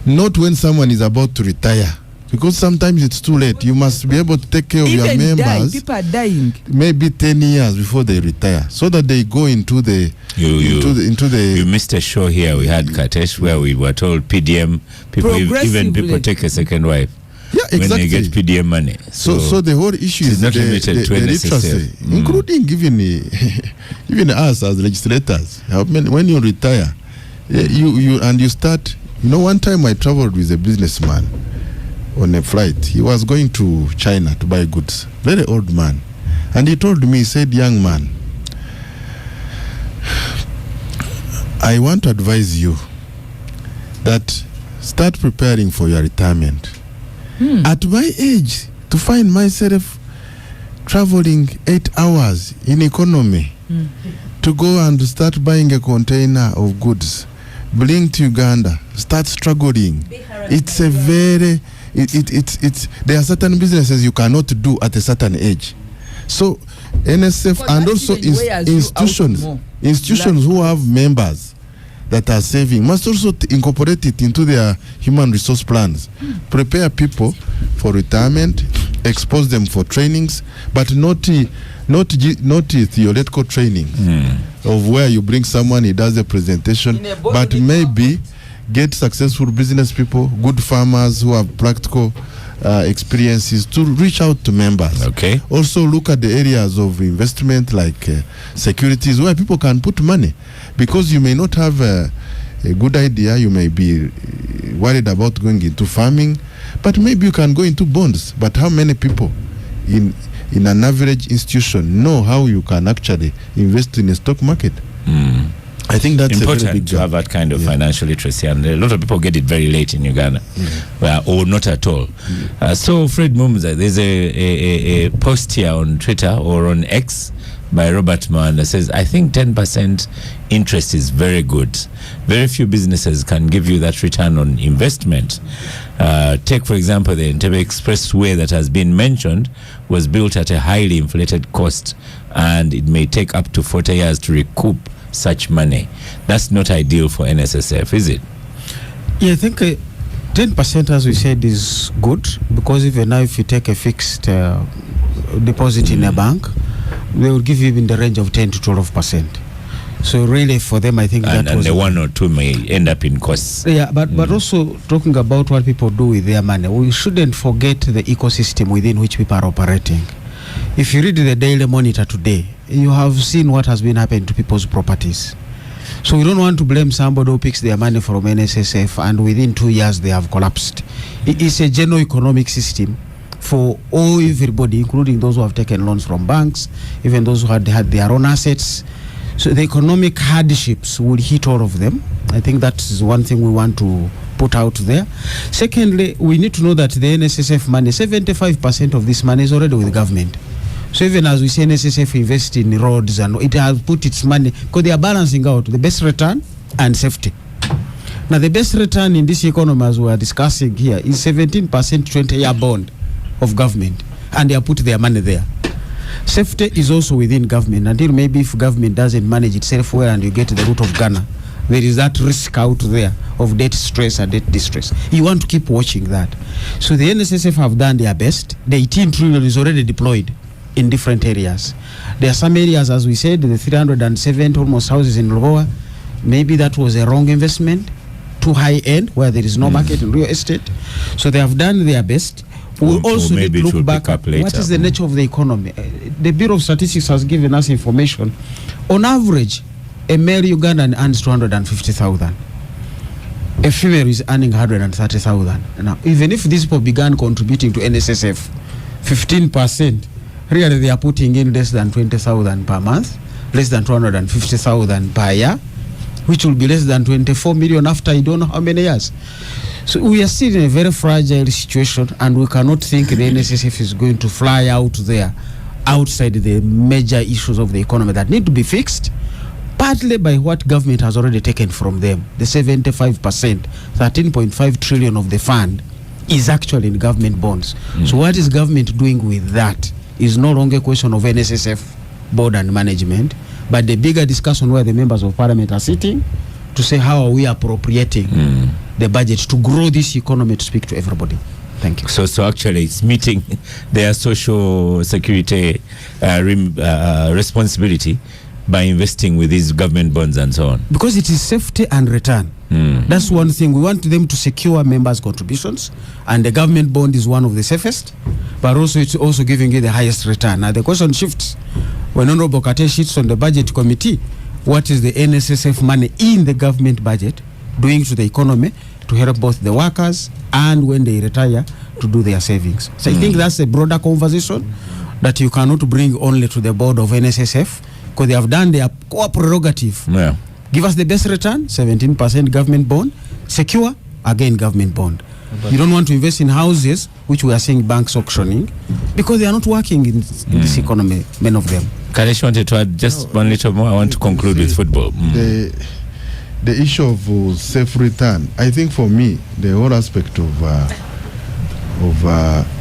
not when someone is about to retire, because sometimes it's too late. You must be able to take care of your members. People are dying. Maybe 10 years before they retire, so that they go into the You missed a show here. We had Katesh where we were told PDM people, even people take a second wife. Yeah, exactly. When they get PDM money. So the whole issue is not limited to literacy, including even us as legislators. When you retire, you start. One time I traveled with a businessman on a flight. He was going to China to buy goods. Very old man, and he told me, he said, "Young man, I want to advise you that start preparing for your retirement." At my age, to find myself traveling 8 hours in economy to go and start buying a container of goods, bring to Uganda, start struggling. It's a very, there are certain businesses you cannot do at a certain age. So NSF and also institutions who have members that are saving must also incorporate it into their human resource plans. Prepare people for retirement, expose them for trainings, but not theoretical training of where you bring someone, he does a presentation, but maybe get successful business people, good farmers who have practical experiences to reach out to members. Okay. Also look at the areas of investment like securities where people can put money, because you may not have a good idea, you may be worried about going into farming, but maybe you can go into bonds. But how many people in an average institution know how you can actually invest in a stock market? I think that's important a very big to have that kind of financial literacy, and a lot of people get it very late in Uganda, or not at all. So, Fred Mumza, there's a post here on Twitter or on X by Robert Mwanda says, I think 10% interest is very good. Very few businesses can give you that return on investment. Take, for example, the Entebbe Expressway that has been mentioned was built at a highly inflated cost, and it may take up to 40 years to recoup such money. That's not ideal for NSSF, is it? Yeah, I think 10%, as we said, is good, because even now if you take a fixed deposit in a bank, they will give you in the range of 10 to 12%. So really for them, I think and was the 1 or 2 may end up in costs. Yeah, but also talking about what people do with their money, we shouldn't forget the ecosystem within which people are operating. If you read the Daily Monitor today, you have seen what has been happening to people's properties. So we don't want to blame somebody who picks their money from NSSF and within 2 years they have collapsed. It's a general economic system for everybody, including those who have taken loans from banks, even those who had their own assets. So the economic hardships will hit all of them. I think that is one thing we want to put out there. Secondly, we need to know that the NSSF money, 75% of this money is already with government. So even as we say NSSF invest in roads, and it has put its money, because they are balancing out the best return and safety. Now the best return in this economy, as we are discussing here, is 17% 20-year bond of government, and they have put their money there. Safety is also within government, until maybe if government doesn't manage itself well and you get the route of Ghana, there is that risk out there of debt stress and debt distress. You want to keep watching that. So the NSSF have done their best. The 18 trillion is already deployed in different areas. There are some areas, as we said, the 307 almost houses in Loboa, maybe that was a wrong investment, too high end, where there is no market in real estate. So they have done their best. We'll also need to look back at what is the nature of the economy. The Bureau of Statistics has given us information. On average, a male Ugandan earns 250,000. A female is earning 130,000. Now, even if these people began contributing to NSSF 15%, really they are putting in less than 20,000 per month, less than 250,000 per year, which will be less than 24 million after I don't know how many years. So we are still in a very fragile situation, and we cannot think the NSSF is going to fly out there outside the major issues of the economy that need to be fixed, partly by what government has already taken from them. The 75%, 13.5 trillion of the fund is actually in government bonds. So what is government doing with that is no longer a question of NSSF board and management, But the bigger discussion where the members of parliament are sitting to say how are we appropriating the budget to grow this economy to speak to everybody. Thank you. So actually it's meeting their social security responsibility by investing with these government bonds and so on. Because it is safety and return. That's one thing. We want them to secure members' contributions, and the government bond is one of the safest, but also it's also giving you the highest return. Now the question shifts. When Honorable Kate sits on the budget committee, what is the NSSF money in the government budget doing to the economy to help both the workers and when they retire to do their savings? So I think that's a broader conversation that you cannot bring only to the board of NSSF, because they have done their core prerogative. Yeah. Give us the best return, 17% government bond, secure, again government bond. You don't want to invest in houses, which we are seeing banks auctioning, because they are not working in this economy, many of them. Karesh wanted to add just one little more. I want to conclude with football. The issue of safe return, I think for me, the whole aspect of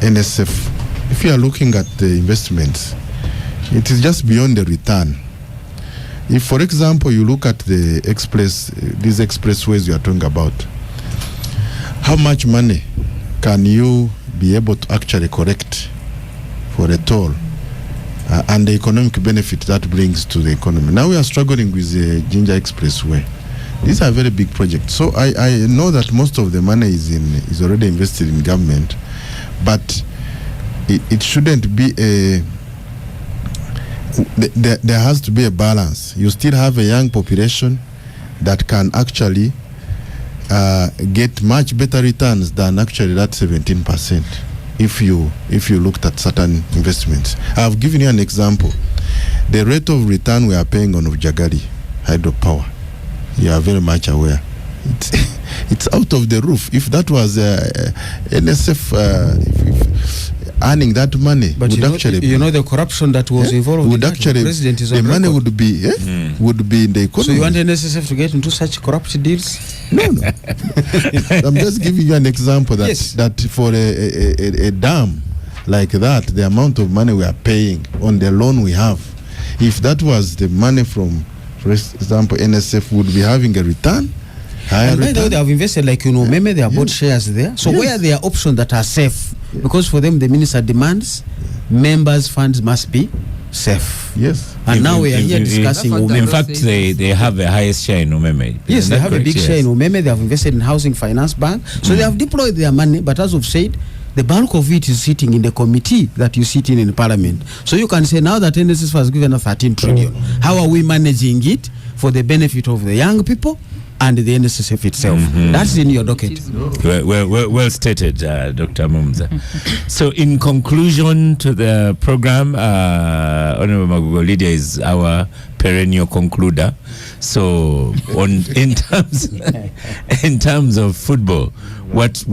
NSF, if you are looking at the investments, it is just beyond the return. If, for example, you look at the these expressways you are talking about, how much money can you be able to actually collect for a toll and the economic benefit that brings to the economy? Now we are struggling with the Ginger Expressway. These are very big projects. So I know that most of the money is already invested in government, but it shouldn't be there has to be a balance. You still have a young population that can actually get much better returns than actually that 17% if you looked at certain investments. I've given you an example. The rate of return we are paying on Ujagari hydropower, you are very much aware. It's out of the roof. If that was NSF earning that money, but would the corruption that was involved would actually, the money would be in the economy. So you want NSSF to get into such corrupt deals? No. I'm just giving you an example that for a dam like that, the amount of money we are paying on the loan we have, if that was the money from, for example, NSF would be having a return. And by the way, they have invested, like, maybe they have bought shares there. So where there are options that are safe, because for them the minister demands members' funds must be safe. Yes. And now we are here discussing Umeme. In fact, they have the highest share in Umeme. Yes, they have a big share in Umeme. They have invested in Housing Finance Bank. So they have deployed their money, but as I've said, the bulk of it is sitting in the committee that you sit in Parliament. So you can say now that NSSF has given us 13 trillion, how are we managing it for the benefit of the young people and the NSSF itself? That's in your docket. Well stated, Dr. Mumza. So in conclusion to the program, Honorable Magogo, Lydia is our perennial concluder. So in terms of football, what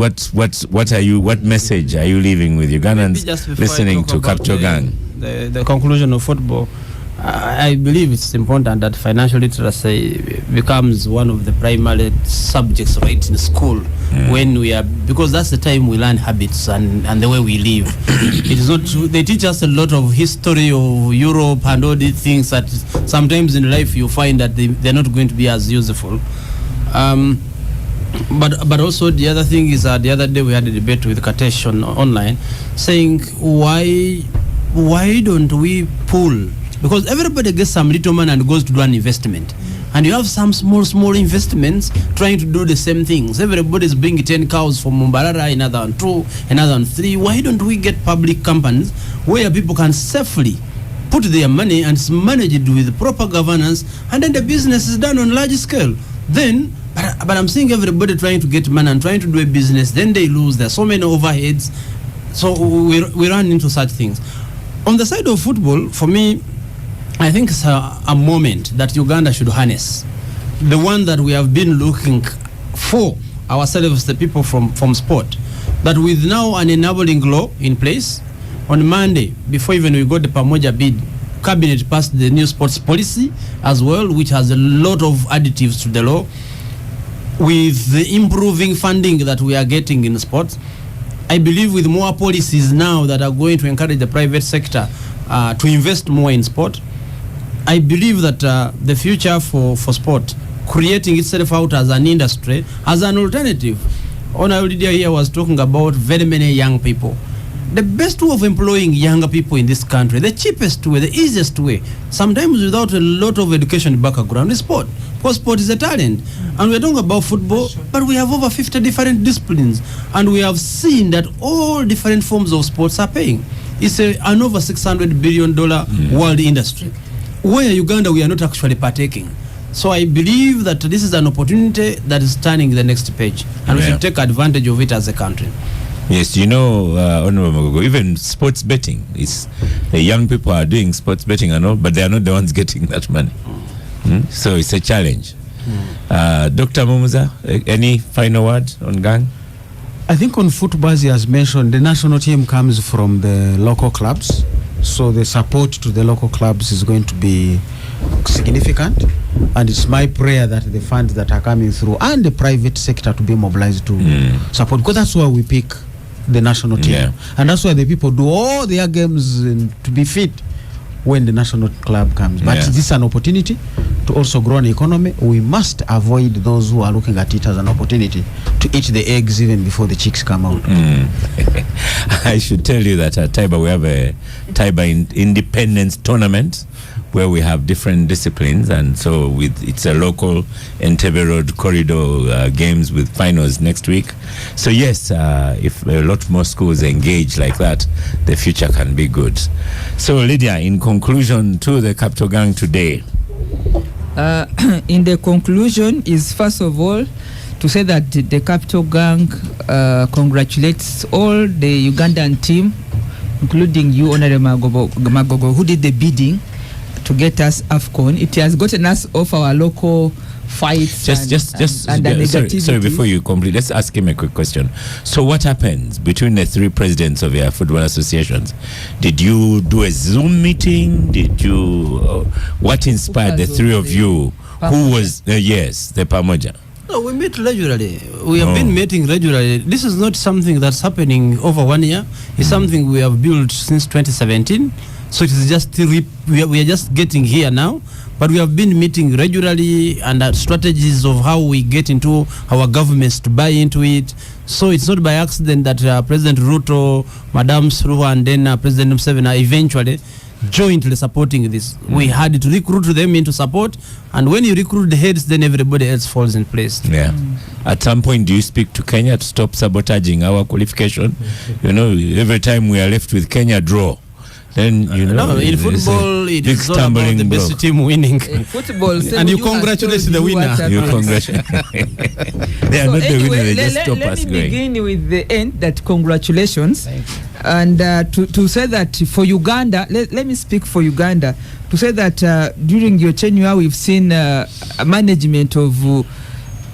message are you leaving with Ugandans listening to Capital Gang? The conclusion of football, I believe it's important that financial literacy becomes one of the primary subjects right in school when we are, because that's the time we learn habits and the way we live. It is not true. They teach us a lot of history of Europe and all these things that sometimes in life you find that they're not going to be as useful. But also the other thing is that the other day we had a debate with Katesh online saying why don't we pull, because everybody gets some little money and goes to do an investment, and you have some small investments trying to do the same things. Everybody's bringing 10 cows from Mumbarara, another on 2, another on 3. Why don't we get public companies where people can safely put their money and manage it with proper governance, and then the business is done on large scale? Then but I'm seeing everybody trying to get money and trying to do a business, then they lose. There's so many overheads, so we run into such things. On the side of football, for me, I think it's a moment that Uganda should harness, the one that we have been looking for ourselves, the people from sport, that with now an enabling law in place, on Monday, before even we got the Pamoja bid, Cabinet passed the new sports policy as well, which has a lot of additives to the law. With the improving funding that we are getting in sports, I believe with more policies now that are going to encourage the private sector to invest more in sport, I believe that the future for sport, creating itself out as an industry, as an alternative. Honorable Leader here was talking about very many young people. The best way of employing younger people in this country, the cheapest way, the easiest way, sometimes without a lot of education background, is sport. Because sport is a talent. And we're talking about football, but we have over 50 different disciplines. And we have seen that all different forms of sports are paying. It's an over $600 billion world industry, where Uganda, we are not actually partaking. So I believe that this is an opportunity that is turning the next page, and we should take advantage of it as a country. Yes, you know, Honorable Magogo, even sports betting, the young people are doing sports betting and all, but they are not the ones getting that money. So it's a challenge. Dr. Mumuza, any final word on gang? I think on football, as he has mentioned, the national team comes from the local clubs. So the support to the local clubs is going to be significant. And it's my prayer that the funds that are coming through and the private sector to be mobilized to support. Because that's why we pick the national team. Yeah. And that's why the people do all their games to be fit when the national club comes. But this is an opportunity to also grow an economy. We must avoid those who are looking at it as an opportunity to eat the eggs even before the chicks come out. I should tell you that at Taiba we have a Taiba Independence Tournament where we have different disciplines, and so it's a local Entebbe Road corridor games with finals next week. So yes, if a lot more schools engage like that, the future can be good. So Lydia, in conclusion to the Capital Gang today. In the conclusion is, first of all, to say that the Capital Gang congratulates all the Ugandan team, including you, Honorable Magogo, who did the bidding to get us AFCON. It has gotten us off our local fights. Sorry, before you complete, let's ask him a quick question. So what happens between the three presidents of your football associations? Did you do a Zoom meeting? Did you what inspired the three of you? Who was the Pamoja? No, we meet regularly. We have been meeting regularly. This is not something that's happening over 1 year. It's something we have built since 2017. So it is just we are just getting here now, but we have been meeting regularly, and strategies of how we get into our governments to buy into it. So it's not by accident that President Ruto, Madam Suluhu, and then President Museveni are eventually jointly supporting this. We had to recruit them into support, and when you recruit the heads, then everybody else falls in place. Yeah. At some point, do you speak to Kenya to stop sabotaging our qualification? You know, every time we are left with Kenya draw, then in football it is all about the best team winning. Football, and you congratulate the winner. You congratulate. They are not the winner. They just stop us going. Let me begin with the end. That congratulations, and to say that for Uganda, let me speak for Uganda. To say that during your tenure, we've seen a management of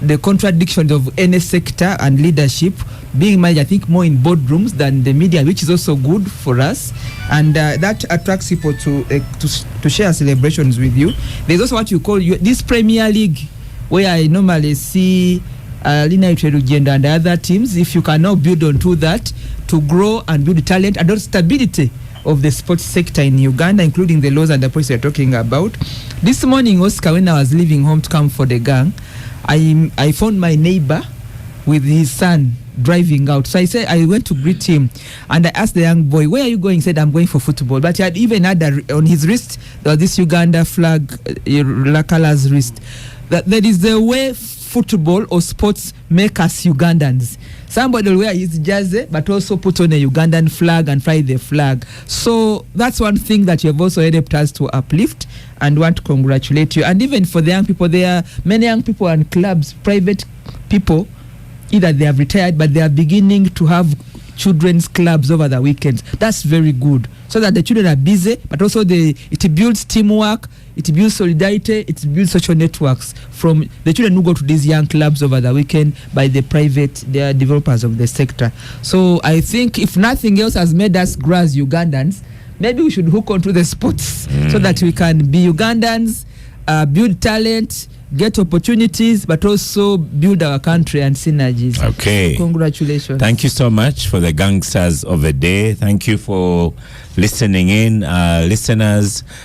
the contradictions of any sector and leadership being managed, I think, more in boardrooms than the media, which is also good for us, and that attracts people to share celebrations with you. There's also what you call this Premier League, where I normally see Lina Uganda and other teams. If you cannot build onto that to grow and build talent and also stability of the sports sector in Uganda, including the laws and the policies we're talking about. This morning, Oscar, when I was leaving home to come for the gang, I found my neighbor with his son driving out. So I went to greet him, and I asked the young boy, "Where are you going?" He said, "I'm going for football." But he had even had on his wrist, there was this Uganda flag, colors wrist. That is the way football or sports make us Ugandans. Somebody will wear his jersey, but also put on a Ugandan flag and fly the flag. So that's one thing that you have also helped us to uplift, and want to congratulate you. And even for the young people, there are many young people and clubs, private people, either they have retired, but they are beginning to have children's clubs over the weekends. That's very good, so that the children are busy, but also it builds teamwork, it builds solidarity, it builds social networks from the children who go to these young clubs over the weekend by the they are developers of the sector. So I think if nothing else has made us grow as Ugandans, maybe we should hook onto the sports so that we can be Ugandans, build talent, get opportunities, but also build our country and synergies. Okay. Congratulations. Thank you so much for the gangsters of the day. Thank you for listening in, listeners.